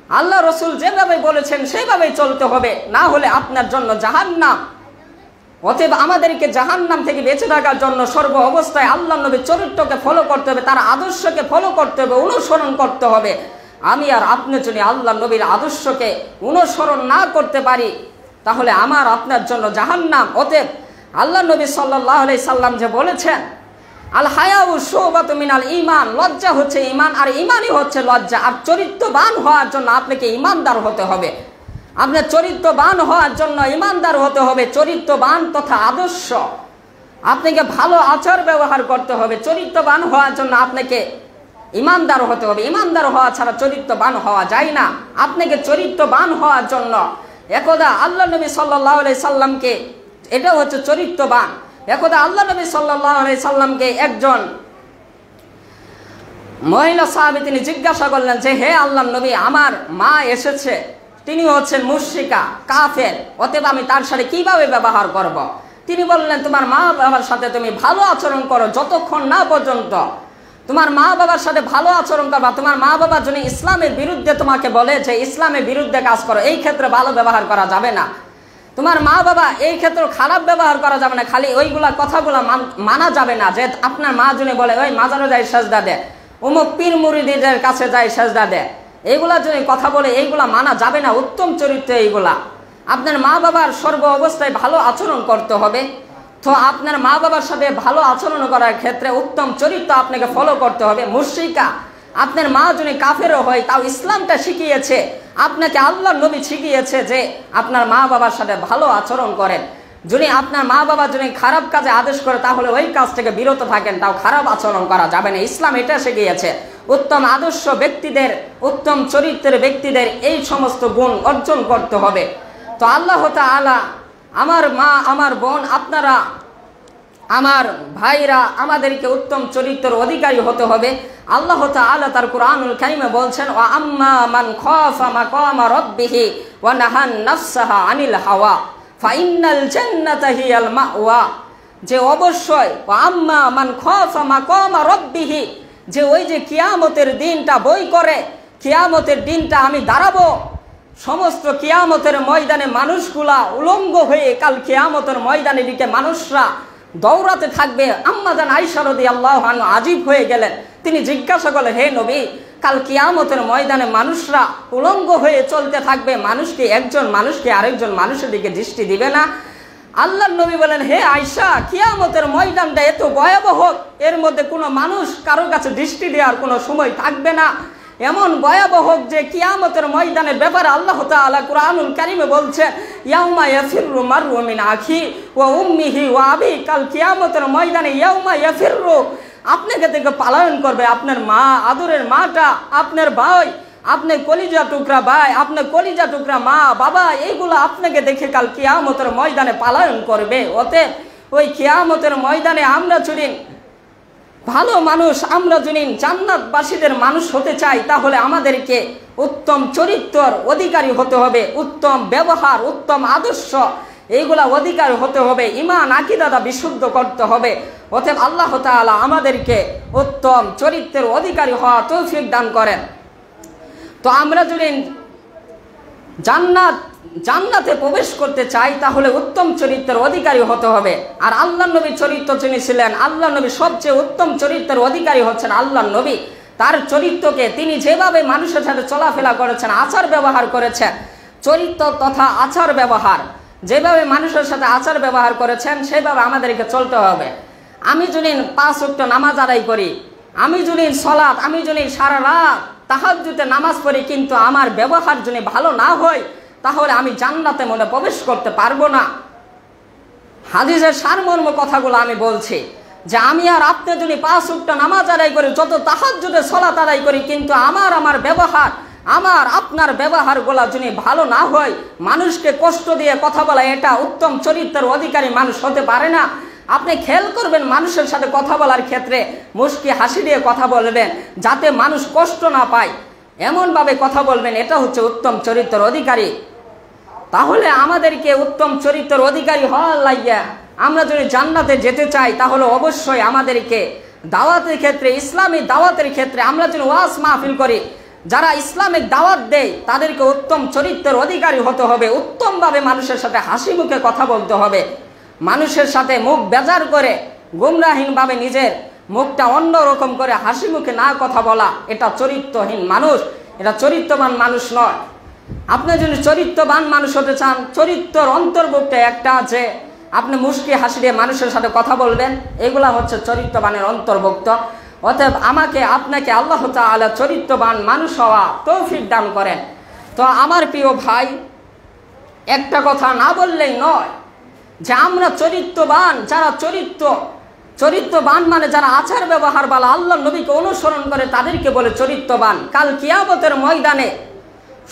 আল্লাহ রসুল যেভাবে বলেছেন সেইভাবেই চলতে হবে, না হলে আপনার জন্য জাহান্নাম। অতএব আমাদেরকে জাহান্নাম থেকে বেঁচে থাকার জন্য সর্ব অবস্থায় আল্লাহ নবীর চরিত্রকে ফলো করতে হবে, তার আদর্শকে ফলো করতে হবে, অনুসরণ করতে হবে। আমি আর আপনি যদি আল্লাহ নবীর আদর্শকে অনুসরণ না করতে পারি, তাহলে আমার আপনার জন্য জাহান্নাম। অতএব আল্লাহ নবী সাল্লাল্লাহু আলাইহি সাল্লাম যে বলেছেন, আল হায়াউ শুবাতু মিনাল ঈমান, লজ্জা হচ্ছে ঈমান, আর ঈমানই হচ্ছে লজ্জা। আর চরিত্রবান হওয়ার জন্য আপনাকে ঈমানদার হতে হবে। আপনার চরিত্রবান হওয়ার জন্য ঈমানদার হতে হবে। চরিত্রবান তথা আদর্শ, আপনাকে ভালো আচার ব্যবহার করতে হবে। চরিত্রবান হওয়ার জন্য আপনাকে ঈমানদার হতে হবে। ঈমানদার হওয়া ছাড়া চরিত্রবান হওয়া যায় না। আপনাকে চরিত্রবান হওয়ার জন্য একদা আল্লাহ নবী সাল্লাল্লাহু আলাইহি সাল্লামকে, এটা হচ্ছে চরিত্রবান, একদা আল্লাহ নবী সাল্লাল্লাহু আলাইহি সাল্লামকে একজন মহিলা সাহাবী তিনি জিজ্ঞাসা করলেন যে, হে আল্লাহর নবী, আমার মা এসেছে, তিনি হচ্ছেন মুশরিকা কাফের, অতএব আমি তার সাথে কিভাবে ব্যবহার করব? তিনি বললেন, তোমার মা বাবার সাথে তুমি ভালো আচরণ করো, যতক্ষণ না পর্যন্ত তোমার মা বাবার সাথে ভালো আচরণ করবা। তোমার মা বাবা যদি ইসলামের বিরুদ্ধে তোমাকে বলে যে ইসলামের বিরুদ্ধে কাজ করো, এই ক্ষেত্রে ভালো ব্যবহার করা যাবে না। তোমার মা বাবা এই ক্ষেত্রে খারাপ ব্যবহার করা যাবে না, খালি ওইগুলা কথাগুলো মানা যাবে না। যে আপনার মা যদি বলে ওই মাজারে যাই সেজদা দে, অমুক পীর মুরিদের কাছে যাই সেজদা দে, এইগুলা যদি কথা বলে, এইগুলা মানা যাবে না। উত্তম চরিত্র এইগুলা। আপনার মা বাবার সর্ব অবস্থায় ভালো আচরণ করতে হবে। তো আপনার মা বাবার সাথে ভালো আচরণ করার ক্ষেত্রে উত্তম চরিত্র আপনাকে ফলো করতে হবে। মুশরিকা, আপনার মা যদি কাফেরও হয়, তাও ইসলামটা শিখিয়েছে, আপনাকে আল্লাহর নবী শিখিয়েছে যে আপনার মা বাবার সাথে ভালো আচরণ করেন। যদি আপনার মা বাবা যদি খারাপ কাজে আদেশ করে, তাহলে ওই কাজ থেকে বিরত থাকেন, তাও খারাপ আচরণ করা যাবে না। ইসলাম এটা শিখিয়েছে। উত্তম আদর্শ ব্যক্তিদের, উত্তম চরিত্রের ব্যক্তিদের এই সমস্ত গুণ অর্জন করতে হবে। তো আল্লাহ তাআলা, আমার মা, আমার বোন, আপনারা, আমার ভাইরা, আমাদেরকে উত্তম চরিত্রের অধিকারী হতে হবে। আল্লাহ তাআলা তার কুরআনুল কারীমে বলছেন, ওয়া আম্মা মান খাফা মাকামা রাব্বিহি ওয়া নাহান নাফসাহা আনিল হাওয়া ফাইন্নাল জান্নাতা হিয়াল মাওয়া। যে অবশ্যই ওয়া আম্মা মান খাফা মাকামা রাব্বিহি, যে ওই যে কিয়ামতের দিনটা বই করে, কিয়ামতের দিনটা আমি দাঁড়াবো, সমস্ত কিয়ামতের ময়দানে মানুষগুলা উলঙ্গ হয়ে কাল কিয়ামতের ময়দানে দিকে মানুষরা দৌড়াতে থাকবে। আম্মা জান আয়েশা রাদিয়াল্লাহু আনহা আজীব হয়ে গেলেন। তিনি জিজ্ঞাসা করলেন, হে নবী, কাল কিয়ামতের ময়দানে মানুষরা উলঙ্গ হয়ে চলতে থাকবে, মানুষকে, একজন মানুষকে আরেকজন মানুষের দিকে দৃষ্টি দিবে না? আল্লাহর নবী বলেন, হে আয়েশা, কিয়ামতের ময়দানটা এত ভয়াবহ, এর মধ্যে কোনো মানুষ কারো কাছে দৃষ্টি দেওয়ার কোনো সময় থাকবে না। এমন ভয়াবহ যে কিয়ামতের ময়দানের ব্যাপারে আল্লাহ তাআলা কুরআনুল কারীমে বলছেন, ইয়াউমা ইয়াফিরু মারউ মিন আখি ওয়া উম্মিহি ওয়া আবি। কাল কিয়ামতের ময়দানে ইয়াউমা ইয়াফিরু, আপনাকে থেকে পালায়ন করবে আপনার মা, আদরের মাটা, আপনার ভাই, আপনার কলিজা টুকরা ভাই, আপনার কলিজা টুকরা মা বাবা, এইগুলো আপনাকে দেখে কাল কিয়ামতের ময়দানে পালায়ন করবে। অতএব ওই কিয়ামতের ময়দানে আমরা যদি ভালো মানুষ, আমরা যদি জান্নাতবাসীদের মানুষ হতে চাই, তাহলে আমাদেরকে উত্তম চরিত্রের অধিকারী হতে হবে, উত্তম ব্যবহার, উত্তম আদর্শ, এইগুলা অধিকারী হতে হবে, ঈমান আকীদাটা বিশুদ্ধ করতে হবে। অতএব আল্লাহ তাআলা আমাদেরকে উত্তম চরিত্রের অধিকারী হওয়া তৌফিক দান করেন। তো আমরা যদি জান্নাতে প্রবেশ করতে চাই, তাহলে উত্তম চরিত্রের অধিকারী হতে হবে। আর আল্লাহ নবীর চরিত্র যিনি ছিলেন, আল্লাহ নবী সবচেয়ে উত্তম চরিত্রের অধিকারী হচ্ছেন আল্লাহ নবী। তার চরিত্রকে তিনি যেভাবে মানুষের সাথে চলাফেরা করেছেন, আচার ব্যবহার করেছেন, চরিত্র তথা আচার ব্যবহার, যেভাবে মানুষের সাথে আচার ব্যবহার করেছেন, সেভাবে আমাদেরকে চলতে হবে। আমি যদি 5 ওয়াক্ত নামাজ আদায় করি, আমি যদি সালাত, আমি যদি সারা রাত তাহাজ্জুদে নামাজ পড়ি, কিন্তু আমার ব্যবহার যদি ভালো না হয়, তাহলে আমি জান্নাতে মনে প্রবেশ করতে পারবো না। হাদিসের সারমর্ম কথাগুলো আমি বলছি যে আমি আর আপনি যদি 5 ওয়াক্ত নামাজ আদায় করি, যত তাহাজ্জুদে সালাত আদায় করি, কিন্তু আমার ব্যবহার, আপনার ব্যবহারগুলো যদি ভালো না হয়, মানুষকে কষ্ট দিয়ে কথা বলা, এটা উত্তম চরিত্রের অধিকারী মানুষ হতে পারে না। আপনি খেয়াল করবেন, মানুষের সাথে কথা বলার ক্ষেত্রে মুস্কি হাসি দিয়ে কথা বলবেন, যাতে মানুষ কষ্ট না পায়, এমনভাবে কথা বলবেন, এটা হচ্ছে উত্তম চরিত্রের অধিকারী। তাহলে আমাদেরকে উত্তম চরিত্রের অধিকারী হওয়ার লাগিয়া আমরা যদি জান্নাতে যেতে চাই, তাহলে অবশ্যই আমাদেরকে দাওয়াতের ক্ষেত্রে, ইসলামী দাওয়াতের ক্ষেত্রে আমরা যদি ওয়াজ মাহফিল করি, যারা ইসলামিক দাওয়াত দেয়, তাদেরকে উত্তম চরিত্রের অধিকারী হতে হবে, উত্তমভাবে মানুষের সাথে হাসি মুখে কথা বলতে হবে। মানুষের সাথে মুখ বেজার করে গুমরাহীনভাবে নিজের মুখটা অন্যরকম করে হাসি মুখে না কথা বলা, এটা চরিত্রহীন মানুষ, এটা চরিত্রবান মানুষ নয়। আপনি যদি চরিত্রবান মানুষ হতে চান, চরিত্রের অন্তর্ভুক্ত একটা আছে, আপনি মুস্কি হাসি দিয়ে মানুষের সাথে কথা বলবেন, এগুলা হচ্ছে চরিত্রবানের অন্তর্ভুক্ত। অতএব আমাকে আপনাকে আল্লাহ তাআলা চরিত্রবান মানুষ হওয়া তৌফিক দান করেন। তো আমার প্রিয় ভাই, একটা কথা না বললেই নয় যে আমরা চরিত্রবান, যারা চরিত্রবান মানে যারা আচার ব্যবহার বলা, আল্লাহ নবীকে অনুসরণ করে, তাদেরকে বলে চরিত্রবান। কাল কিয়ামতের ময়দানে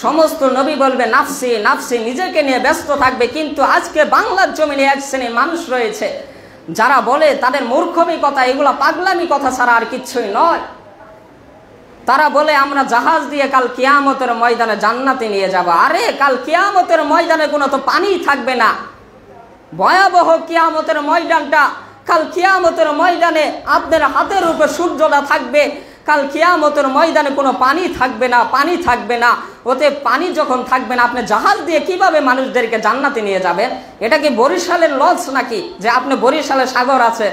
সমস্ত নবী বলবে নাফসি নাফসি, নিজেকে নিয়ে ব্যস্ত থাকবে। কিন্তু আজকে বাংলার জমিনে এক শ্রেণীর মানুষ রয়েছে যারা বলে, তাদের মূর্খমি কথা, এগুলা পাগলামি কথা ছাড়া আর কিছুই নয়। তারা বলে আমরা জাহাজ দিয়ে কাল কিয়ামতের ময়দানে জান্নাতে নিয়ে যাব। আরে কাল কিয়ামতের ময়দানে কোনো তো পানি থাকবে না। ভয়াবহ কিয়ামতের ময়দানটা, কাল কিয়ামতের ময়দানে আপনার হাতের উপর সূর্যটা থাকবে। কাল কিয়ামতের ময়দানে কোনো পানি থাকবে না, পানি থাকবে না। ওতে পানি যখন থাকবে না, আপনি জাহাজ দিয়ে কিভাবে মানুষদেরকে জান্নাতে নিয়ে যাবেন? এটা কি বরিশালের লঞ্চ নাকি, যে আপনি বরিশালে সাগর আছে,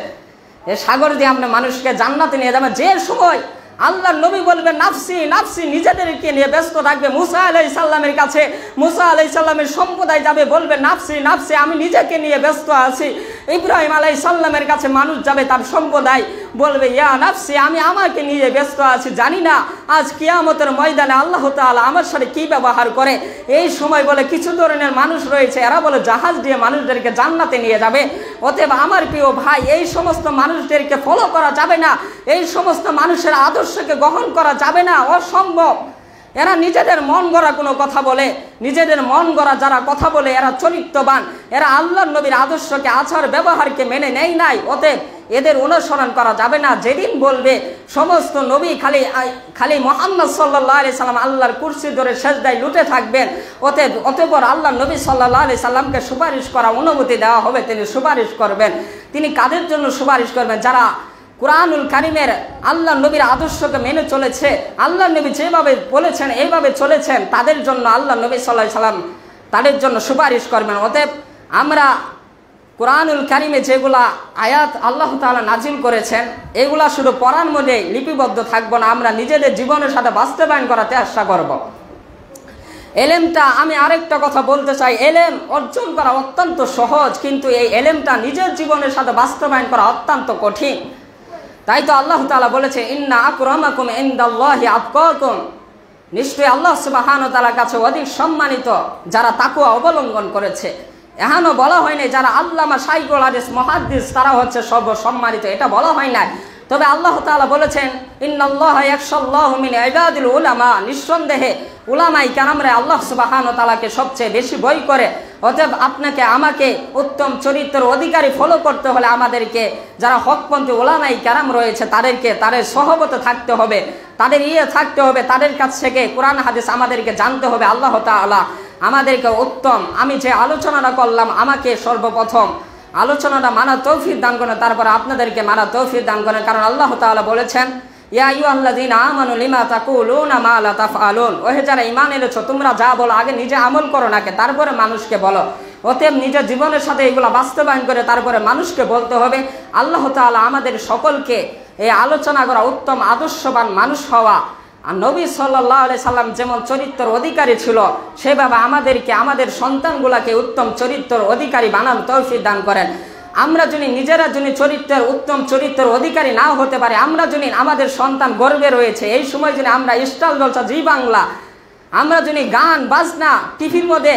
এই সাগর দিয়ে আপনি মানুষকে জান্নাতে নিয়ে যাবেন? যে সময় আল্লাহ নবী বলবেন নাফসি নাফসি, নিজেদেরকে নিয়ে ব্যস্ত থাকবে। মুসা আলাইহিস সালামের কাছে, মুসা আলাইহিস সালামের সম্প্রদায় যাবে, বলবে নাফসি নাফসি, আমি নিজেকে নিয়ে ব্যস্ত আছি। ইব্রাহিম আলাইহিস সালামের কাছে মানুষ যাবে, তার সম্প্রদায় বলবে ইয়া নাফসি, আমি আমাকে নিয়ে ব্যস্ত আছি। জানি না আজ কিয়ামতের ময়দানে আল্লাহ তাআলা আমার সাথে কি ব্যবহার করে। এই সময় বলে কিছু ধরনের মানুষ রয়েছে, এরা বলে জাহাজ দিয়ে মানুষদেরকে জান্নাতে নিয়ে যাবে। অতএব আমার প্রিয় ভাই, এই সমস্ত মানুষদেরকে ফলো করা যাবে না, এই সমস্ত মানুষের আদর্শকে গ্রহণ করা যাবে না, অসম্ভব। এরা নিজেদের মন গড়া কোনো কথা বলে, নিজেদের মন গড়া যারা কথা বলে, এরা চরিত্রবান, এরা আল্লাহর নবীর আদর্শকে, আচার ব্যবহারকে মেনে নেয় নাই। অতএব এদের অনুসরণ করা যাবে না। যেদিন বলবে সমস্ত নবী খালি মুহাম্মদ সাল্লাল্লাহু আলাইহি সাল্লাম আল্লাহর কুরসি ধরে সেজদায় লুটে থাকবেন, অতঃপর আল্লাহ নবী সাল্লাল্লাহু আলাইহি সাল্লামকে সুপারিশ করা অনুমতি দেওয়া হবে, তিনি সুপারিশ করবেন। তিনি কাদের জন্য সুপারিশ করবেন? যারা কুরআনুল কারীমের আল্লাহ নবীর আদর্শকে মেনে চলেছে, আল্লাহ নবী যেভাবে বলেছেন এইভাবে চলেছেন, তাদের জন্য আল্লাহ নবী সাল্লাল্লাহু আলাইহি সাল্লাম তাদের জন্য সুপারিশ করবেন। অতএব আমরা কুরআনুল কারীমে যেগুলা আয়াত আল্লাহ তাআলা নাজিল করেছেন, এগুলা শুধু পড়ার মধ্যে লিপিবদ্ধ থাকবো না, আমরা নিজেদের জীবনের সাথে বাস্তবায়ন করার চেষ্টা করব। এলেমটা, আমি আরেকটা কথা বলতে চাই, এলেম অর্জন করা অত্যন্ত সহজ, কিন্তু এই এলেমটা নিজের জীবনের সাথে বাস্তবায়ন করা অত্যন্ত কঠিন। তাই তো আল্লাহ তাআলা বলেছে ইন্না আকরামাকুম ইনদাল্লাহি আতকাকুম, নিশ্চয়ই আল্লাহ সুবহানাহু ওয়া তাআলার কাছে অধিক সম্মানিত যারা তাকওয়া অবলম্বন করেছে। এখানে বলা হয় না যারা আল্লামা শাইখুল হাদিস মুহাদ্দিস তারা হচ্ছে সর্বসম্মানিত, এটা বলা হয় না। তবে আল্লাহ তাআলা বলেছেন ইন্নাল্লাহা ইয়াখশাল্লাহু মিন ইবাদিল উলামা, নিঃসন্দেহে উলামায়ে কেরামরা আল্লাহ সুবহানাহু ওয়া তাআলাকে সবচেয়ে বেশি ভয় করে। অতএব আপনাকে আমাকে উত্তম চরিত্রের অধিকারী ফলো করতে হলে আমাদেরকে যারা হকপন্থী উলামায়ে কেরাম রয়েছে তাদের সহবতে থাকতে হবে, তাদের থাকতে হবে, তাদের কাছ থেকে কোরআন হাদিস আমাদেরকে জানতে হবে। আল্লাহ তাআলা আমাদেরকে উত্তম, আমি যে আলোচনাটা করলাম আমাকে সর্বপ্রথম আলোচনাটা মানার তৌফিক দান করেন, তারপরে আপনাদেরকে মানার তৌফিক দান করেন। কারণ আল্লাহ তাআলা বলেছেন ইয়া আইয়ুহাল্লাযীনা আমানু লিমা তাকুলুনা মা লা তাফআলুন, ওহে যারা ঈমান এনেছো তোমরা যা বলো আগে নিজে আমল করো নাকি তারপরে মানুষকে বলো। অতএব নিজের জীবনের সাথে এগুলো বাস্তবায়ন করে তারপরে মানুষকে বলতে হবে। আল্লাহ তাআলা আমাদের সকলকে এই আলোচনা করা উত্তম আদর্শবান মানুষ হওয়া, আর নবী সাল্লাল্লাহু আলাইহি সাল্লাম যেমন চরিত্রের অধিকারী ছিল সেভাবে আমাদেরকে আমাদের সন্তানগুলোকে উত্তম চরিত্রের অধিকারী বানানোর তৌফিক দান করেন। আমরা যদি নিজেরা যদি চরিত্রের উত্তম চরিত্রের অধিকারী নাও হতে পারে, আমরা যদি আমাদের সন্তান গর্বে রয়েছে এই সময় যদি আমরা স্টাইল জলসা জি বাংলা, আমরা যদি গান বাজনা টিভির মধ্যে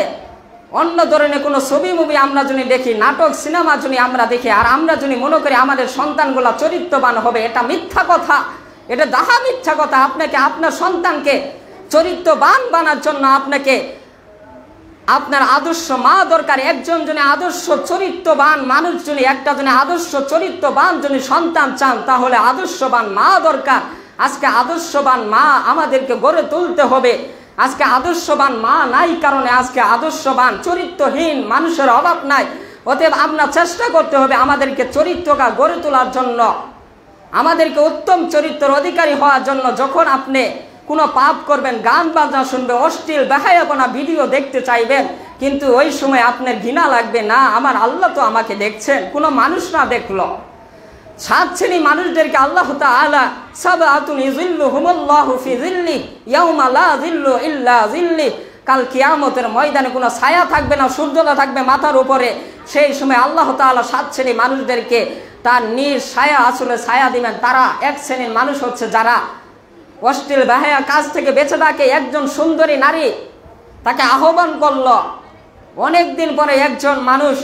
অন্য ধরনের কোনো ছবি মুভি আমরা যদি দেখি, নাটক সিনেমা যদি আমরা দেখি, আর আমরা যদি মনে করি আমাদের সন্তানগুলা চরিত্রবান হবে, এটা মিথ্যা কথা, এটা দাহা মিথ্যা কথা। আপনাকে আপনার সন্তানকে চরিত্রবান বানার জন্য আপনাকে আপনার আদর্শ মা দরকার। একজন যদি আদর্শ চরিত্রবান মানুষ যদি একটা যদি আদর্শ চরিত্রবান যদি সন্তান চান তাহলে আদর্শবান মা দরকার। আজকে আদর্শবান মা আমাদেরকে গড়ে তুলতে হবে। আজকে আদর্শবান মা নাই কারণে আজকে আদর্শবান চরিত্রহীন মানুষের অভাব নাই। অতএব আপনার চেষ্টা করতে হবে আমাদেরকে চরিত্রকে গড়ে তোলার জন্য, আমাদেরকে উত্তম চরিত্রের অধিকারী হওয়ার জন্য। যখন আপনি কোনো পাপ করবেন, গান বাজনা শুনবে, অশ্লীল বেহায়াপনা ভিডিও দেখতে চাইবেন, কিন্তু ওই সময় আপনার ঘৃণা লাগবে, না আমার আল্লাহ তো আমাকে দেখছেন, কোনো মানুষ না দেখলো। 7 শ্রেণী মানুষদেরকে আল্লাহ তাআলা সাবআতুন ইযিল্লুহুমুল্লাহু ফি যিল্লি ইয়াওমা লা যিল্লু ইল্লা যিল্লি, কাল কিয়ামতের ময়দানে কোনো ছায়া থাকবে না, সূর্যটা থাকবে মাথার উপরে। সেই সময় আল্লাহ তাআলা 7 শ্রেণী মানুষদেরকে তার নিজ ছায়া আসলে ছায়া দিবেন। তারা 1 শ্রেণীর মানুষ হচ্ছে যারা অশ্লীল বেহায়া কাজ থেকে বেঁচে থাকে। একজন সুন্দরী নারী তাকে আহ্বান করল, অনেকদিন পরে একজন মানুষ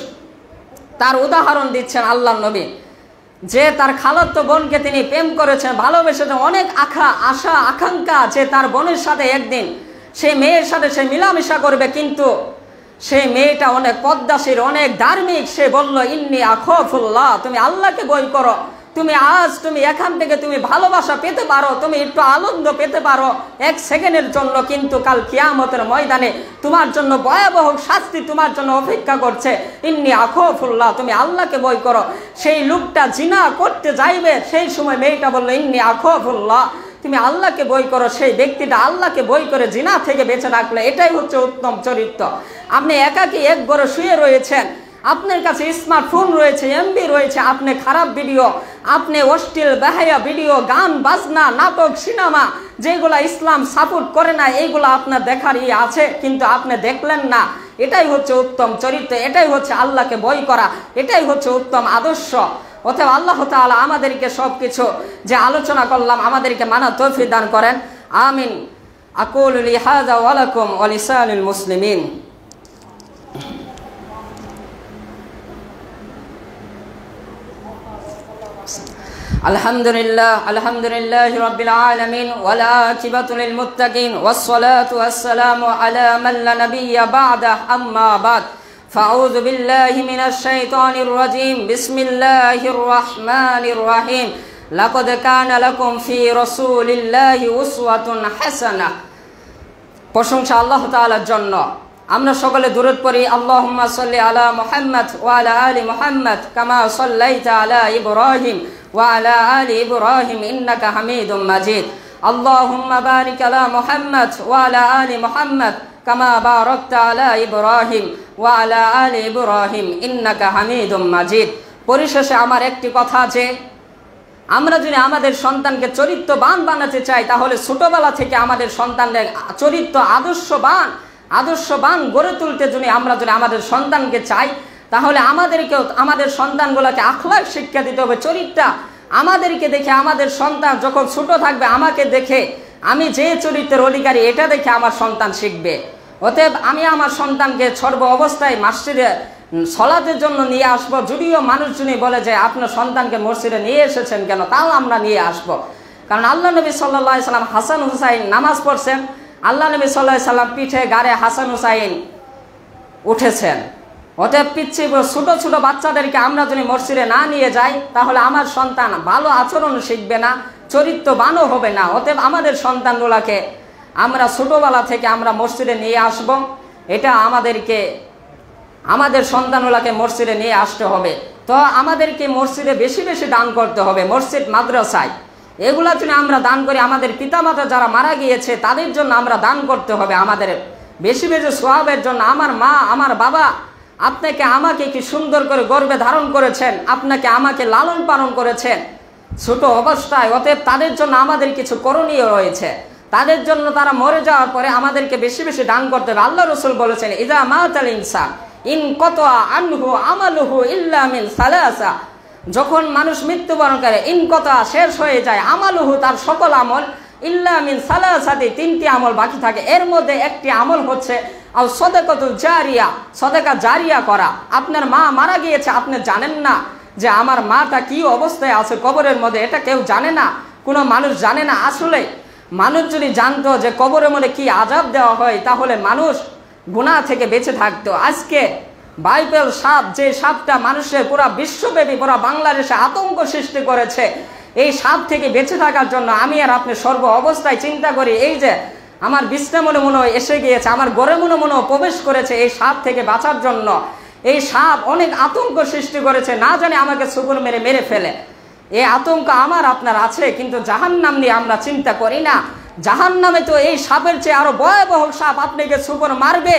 তার উদাহরণ দিচ্ছেন আল্লাহর নবী, যে তার খালাতো বোনকে তিনি প্রেম করেছেন, ভালোবেসেছেন, অনেক আশা আকাঙ্ক্ষা যে তার বোনের সাথে একদিন সেই মেয়ের সাথে সে মিলামিশা করবে, কিন্তু সেই মেয়েটা অনেক পদ্মাশীল, অনেক ধার্মিক। সে বলল ইন্নী আখাফুল্লাহ, তুমি আল্লাহকে ভয় করো, তুমি আজ তুমি এখান থেকে তুমি ভালোবাসা পেতে পারো, তুমি একটু আনন্দ পেতে পারো 1 সেকেন্ডের জন্য, কিন্তু কাল কিয়ামতের ময়দানে তোমার জন্য ভয়াবহ শাস্তি তোমার জন্য অপেক্ষা করছে। ইন্নী আখাফুল্লাহ, তুমি আল্লাহকে ভয় করো। সেই লোকটা জিনা করতে যাইবে, সেই সময় মেয়েটা বলল ইন্নী আখাফুল্লাহ, তুমি আল্লাহকে ভয় করো। সেই ব্যক্তিটা আল্লাহকে ভয় করে জিনা থেকে বেঁচে রাখলো। এটাই হচ্ছে উত্তম চরিত্র। আপনি একাকী এক ঘরে শুয়ে রয়েছেন, আপনার কাছে স্মার্টফোন রয়েছে, এমবি রয়েছে, আপনি খারাপ ভিডিও, আপনি অশ্লীল বেহায়া ভিডিও, গান বাজনা, নাটক সিনেমা যেগুলা ইসলাম সাপোর্ট করে না এইগুলো আপনার দেখার আছে, কিন্তু আপনি দেখলেন না। এটাই হচ্ছে উত্তম চরিত্র, এটাই হচ্ছে আল্লাহকে ভয় করা, এটাই হচ্ছে উত্তম আদর্শ। অতএব আল্লাহ তাআলা আমাদেরকে সবকিছু যে আলোচনা করলাম আমাদেরকে মানার তৌফিক দান করেন। আমিন। আকুলু লিহাযা ওয়া লাকুম ওয়া লিসানিল মুসলিমিন। আলহামদুলিল্লাহি রাব্বিল আলামিন ওয়াল আকিবাতু লিল মুত্তাকিন ওয়াস সালাতু ওয়াস সালামু আলা মান লা নাবিয়্যা বা'দা, আম্মা বা'দ। ফাআউযু বিল্লাহি মিনাশ শাইতানির রাজীম। বিসমিল্লাহির রাহমানির রাহিম। লাকাদ কানা লাকুম ফি রাসূলিল্লাহি উসওয়াতুন হাসানাহ। প্রশংসা আল্লাহ তাআলার জন্য। আমরা সকলে দুরূদ পড়ি। আল্লাহুম্মা সাল্লি আলা মুহাম্মাদ ওয়া আলা আলি মুহাম্মাদ কামা সাল্লাইতা আলা ইব্রাহিম ওয়া আলা আলি ইব্রাহিম ইন্নাকা হামিদুম মাজিদ। আল্লাহুম্মা বারিক আলা মুহাম্মাদ ওয়া আলা আলি মুহাম্মাদ কামা বারাকতা আলা ইব্রাহিম ওয়া আলা আলি ইব্রাহিম ইন্নাকা হামিদুম মাজিদ। পরিশেষে আমার একটি কথা, যে আমরা যদি আমাদের সন্তানকে চরিত্রবান বানাতে চাই তাহলে ছোটবেলা থেকে আমাদের সন্তানদের চরিত্র আদর্শবান গড়ে তুলতে যদি আমরা আমাদের সন্তানকে চাই তাহলে আমাদেরকেও আমাদের সন্তানগুলোকে আখলাক শিক্ষা দিতে হবে। চরিত্র আমাদেরকে দেখে আমাদের সন্তান যখন ছোট থাকবে আমাকে দেখে আমি যে চরিত্রের অধিকারী এটা দেখে আমার সন্তান শিখবে। অতএব আমি আমার সন্তানকে সর্ব অবস্থায় মসজিদে সলাতের জন্য নিয়ে আসবো। যদিও মানুষজনই বলে যে আপনার সন্তানকে মসজিদে নিয়ে এসেছেন কেন, তাও আমরা নিয়ে আসবো। কারণ আল্লাহ নবী সাল্লাল্লাহু আলাইহি সাল্লাম হাসান হুসাইন নামাজ পড়ছেন, আল্লাহ নবী সাল্লাল্লাহু আলাইহি সাল্লাম পিঠে গাড়ে হাসান হুসাইন উঠেছেন। অতএব পিচ্ছি ছোট ছোট বাচ্চাদেরকে আমরা যদি মসজিদে না নিয়ে যাই তাহলে আমার সন্তান ভালো আচরণ শিখবে না, চরিত্রবানও হবে না। অতএব আমাদের সন্তানগুলোকে আমরা ছোটবেলা থেকে আমরা মসজিদে নিয়ে আসব। এটা আমাদের সন্তানগুলোকে মসজিদে নিয়ে আসতে হবে। তো আমাদেরকে মসজিদে বেশি বেশি দান করতে হবে, মসজিদ মাদ্রাসায় এগুলা যদি আমরা দান করি, আমাদের পিতামাতা যারা মারা গিয়েছে তাদের জন্য আমরা দান করতে হবে, আমাদের বেশি বেশি সওয়াবের জন্য। আমার মা আমার বাবা আপনাকে আমাকে কি সুন্দর করে গর্ভে ধারণ করেছেন, আপনাকে আমাকে লালন পালন করেছেন ছোট অবস্থায়। অতএব তাদের জন্য আমাদের কিছু করণীয় রয়েছে, তাদের জন্য তারা মরে যাওয়ার পরে আমাদেরকে বেশি বেশি দান করতে হবে। আল্লাহ রাসূল বলেছেন ইযা মাতাল ইনসান ইন কতা আনহু আমালুহু ইল্লা মিন সালাসা, যখন মানুষ মৃত্যুবরণ করে ইন কতা শেষ হয়ে যায়, আমালুহু তার সকল আমল, ইল্লা মিন সালাসাতি তিনটি আমল বাকি থাকে। এর মধ্যে একটি আমল হচ্ছে আও সাদাকাতুল জারিয়া, সাদাকা জারিয়া করা। আপনার মা মারা গিয়েছে, আপনি জানেন না যে আমার মাটা কি অবস্থায় আছে কবরের মধ্যে, এটা কেউ জানে না, কোনো মানুষ জানে না। আসলে মানুষ যদি জানতো যে কবরের মধ্যে কি আযাব দেওয়া হয় তাহলে মানুষ গুনাহ থেকে বেঁচে থাকতো। আজকে বাইবেল সাপ, যে সাপটা মানুষের পুরো বিশ্বব্যাপী পুরো বাংলাদেশে আতঙ্ক সৃষ্টি করেছে, এই সাপ থেকে বেঁচে থাকার জন্য আমি আর আপনি সর্ব অবস্থায় চিন্তা করি, এই যে আমার বিছনা মনে এসে গিয়েছে, আমার ঘরে মনে প্রবেশ করেছে, এই সাপ থেকে বাঁচার জন্য এই সাপ অনেক আতঙ্ক সৃষ্টি করেছে, না জানি আমাকে সুপুর মেরে ফেলে। এই আতঙ্ক আমার আপনার আছে, কিন্তু জাহান্নাম নিয়ে আমরা চিন্তা করি না। জাহান্নামে তো এই সাপের চেয়ে আরো ভয়াবহ সাপ আপনাকে সুপুর মারবে,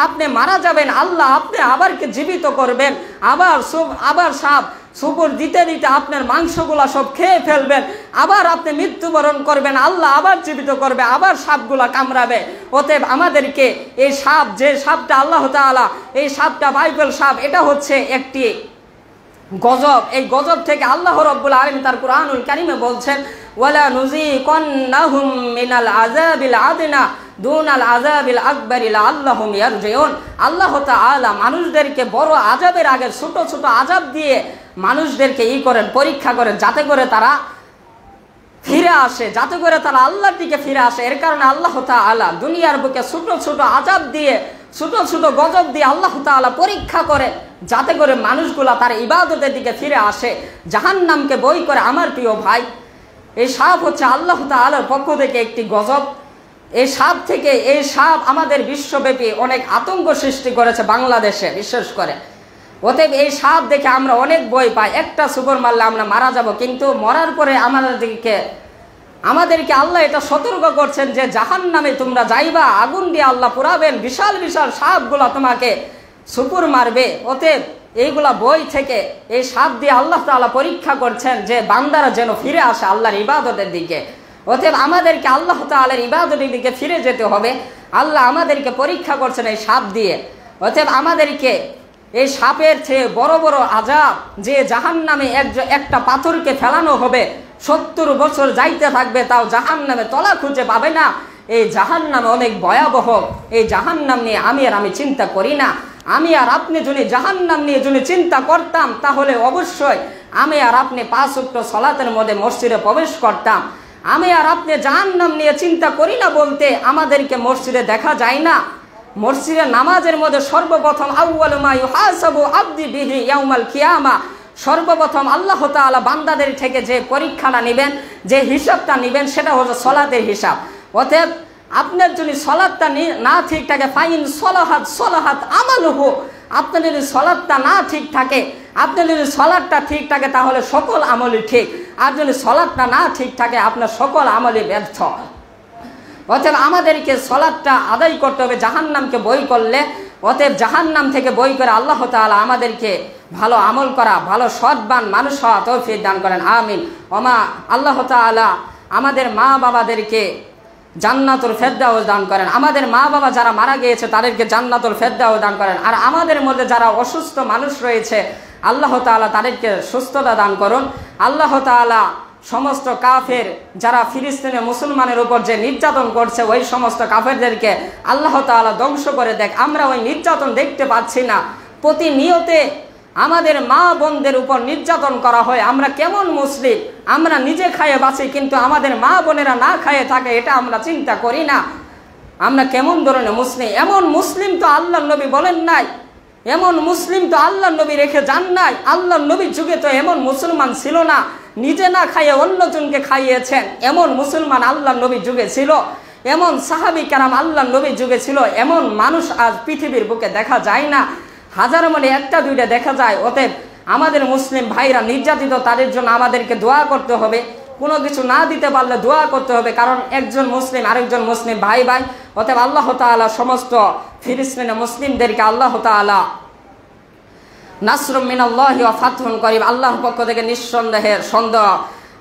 আপনি মারা যাবেন, আল্লাহ আপনি আবারকে জীবিত করবেন, আবার সাপ সুপুর দিতে দিতে আপনার মাংসগুলা সব খেয়ে ফেলবেন, আবার আপনি মৃত্যুবরণ করবেন, আল্লাহ আবার জীবিত করবে, আবার সাপগুলা কামড়াবে। অতএব আমাদেরকে এই সাপ, যে সাপটা আল্লাহ তাআলা, এই সাপটা বাইবেল সাপ, এটা হচ্ছে একটি গজব। এই গজব থেকে আল্লাহ রাব্বুল আলামিন তার কুরআনুল কারীমে বলছেন ওয়ালা নুযীকান্নাহুম মিনাল আযাবিল আদনা দুনাল আযাবিল আকবারি লাআল্লাহুম ইয়ারজিউন। আল্লাহ তাআলা মানুষদেরকে বড় আযাবের আগে ছোট ছোট আযাব দিয়ে মানুষদেরকে পরীক্ষা করেন, যাতে করে তারা ফিরে আসে, যাতে করে তারা আল্লাহর দিকে ফিরে আসে। এর কারণে আল্লাহ তাআলা দুনিয়ার বুকে ছোট ছোট আযাব দিয়ে, ছোট ছোট গজব দিয়ে আল্লাহ তাআলা পরীক্ষা করে, যাতে করে মানুষগুলা তার ইবাদতের দিকে ফিরে আসে, জাহান্নামকে বই করে। আমার প্রিয় ভাই, এই সাপ হচ্ছে আল্লাহ তাআলার পক্ষ থেকে একটি গজব। এই সাপ আমাদের বিশ্বব্যাপী অনেক আতঙ্ক সৃষ্টি করেছে, বাংলাদেশে বিশেষ করে। অতএব এই সাপ দেখে আমরা অনেক ভয় পাই, একটা সুপুর মারলে আমরা মারা যাব, কিন্তু মরার পরে আমাদেরকে আল্লাহ এটা সতর্ক করছেন যে জাহান্নামে তোমরা যাইবা, আগুন দিয়ে আল্লাহ পুরাবেন, বিশাল বিশাল সাপগুলা তোমাকে সুপুর মারবে। অতএব এইগুলা বই থেকে এই সাপ দিয়ে আল্লাহ তাআলা পরীক্ষা করছেন যে বান্দারা যেন ফিরে আসে আল্লাহর ইবাদতের দিকে। অতএব আমাদেরকে আল্লাহ তাআলার ইবাদতের দিকে ফিরে যেতে হবে। আল্লাহ আমাদেরকে পরীক্ষা করছেন এই সাপ দিয়ে। অতএব আমাদেরকে এই সাপের চেয়ে বড় বড় আযাব, যে জাহান্নামে একটা পাথরকে ফেলানো হবে, 70 বছর যাইতে থাকবে, তাও জাহান্নামে তলা খুঁজে পাবে না। এই জাহান্নাম অনেক ভয়াবহ। এই জাহান্নাম নিয়ে আমি চিন্তা করি না। আমি আর আপনি যদি জাহান্নাম নিয়ে যদি চিন্তা করতাম তাহলে অবশ্যই আমি আর আপনি 5 ওয়াক্ত সালাতের মধ্যে মসজিদে প্রবেশ করতাম। আমি আর আপনি জাহান্নাম নিয়ে চিন্তা করি না বলতে আমাদেরকে মসজিদে দেখা যায় না। মসজিদে নামাজের মধ্যে সর্বপ্রথম আউয়ালু মা ইউহাসাবু আবদি বিহি ইয়াউমাল কিয়ামা, সর্বপ্রথম আল্লাহ তাআলা বান্দাদের থেকে যে পরীক্ষাটা নেবেন, যে হিসাবটা নেবেন, সেটা হচ্ছে সলাতের হিসাব। অতএব আপনার যদি সলাতটা না ঠিক থাকে, ফাইন সলাহাত আমালুহু, আপনার যদি সলাতটা না ঠিক থাকে, আপনার যদি সলাতটা ঠিক থাকে তাহলে সকল আমলই ঠিক, আর যদি সলাতটা না ঠিক থাকে আপনার সকল আমলই ব্যর্থ। অতএব আমাদেরকে সলাতটা আদায় করতে হবে জাহান্নামকে বই করলে। অতএব জাহান্নাম থেকে বই করে আল্লাহ তাআলা আমাদেরকে ভালো আমল করা, ভালো সৎবান মানুষ হওয়া তৌফিক দান করেন, আমিন। আল্লাহ তাআলা আমাদের মা বাবাদেরকে জান্নাতুল ফেরদাউস দান করেন। আমাদের মা বাবা যারা মারা গিয়েছে তাদেরকে জান্নাতুল ফেরদাউস দান করেন। আর আমাদের মধ্যে যারা অসুস্থ মানুষ রয়েছে আল্লাহ তাআলা তাদেরকে সুস্থতা দান করুন। আল্লাহ তাআলা সমস্ত কাফের যারা ফিলিস্তিনের মুসলমানের উপর যে নির্যাতন করছে, ওই সমস্ত কাফেরদেরকে আল্লাহ তাআলা ধ্বংস করে দেখ। আমরা ওই নির্যাতন দেখতে পাচ্ছি না, প্রতিনিয়তে আমাদের মা বোনদের উপর নির্যাতন করা হয়। আমরা কেমন মুসলিম? আমরা নিজে খাইয়ে বাঁচি, কিন্তু আমাদের মা বোনেরা না খাইয়ে থাকে, এটা আমরা চিন্তা করি না। আমরা কেমন ধরনের মুসলিম? এমন মুসলিম তো আল্লাহর নবী বলেন নাই, এমন মুসলিম তো আল্লাহর নবী রেখে যান নাই। আল্লাহর নবীর যুগে তো এমন মুসলমান ছিল না, নিজে না খাইয়ে অন্যজনকে খাইয়েছেন, এমন মুসলমান আল্লাহর নবীর যুগে ছিল। এমন সাহাবী কেরাম আল্লাহর নবীর যুগে ছিল। এমন মানুষ আজ পৃথিবীর বুকে দেখা যায় না, হাজার মানে একটা দুইটা দেখা যায়। অতএব আমাদের মুসলিম ভাইরা নির্যাতিত, তাদের জন্য আমাদেরকে দোয়া করতে হবে। কোনো কিছু না দিতে পারলে দোয়া করতে হবে, কারণ একজন মুসলিম আরেকজন মুসলিম ভাই ভাই। অতএব আল্লাহ তাআলা সমস্ত ফিলিস্তিনের মুসলিমদেরকে আল্লাহ তাআলা নাসরুম মিনাল্লাহি ওয়া ফাতহুন করিব, আল্লাহর পক্ষ থেকে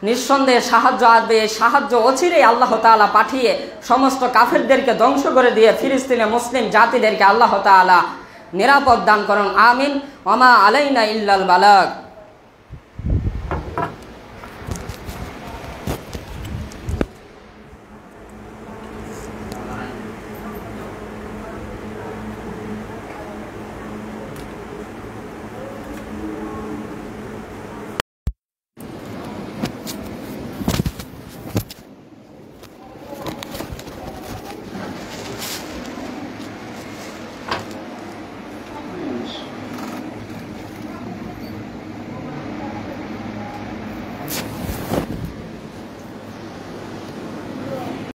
নিঃসন্দেহে সাহায্য আসবে। এই সাহায্য অচিরেই আল্লাহ তাআলা পাঠিয়ে সমস্ত কাফেরদেরকে ধ্বংস করে দিয়ে ফিলিস্তিনের মুসলিম জাতিদেরকে আল্লাহ তাআলা নিরাপদ দান করুন। আমিন। ওয়া মা আলাইনা ইল্লাল বালাগ।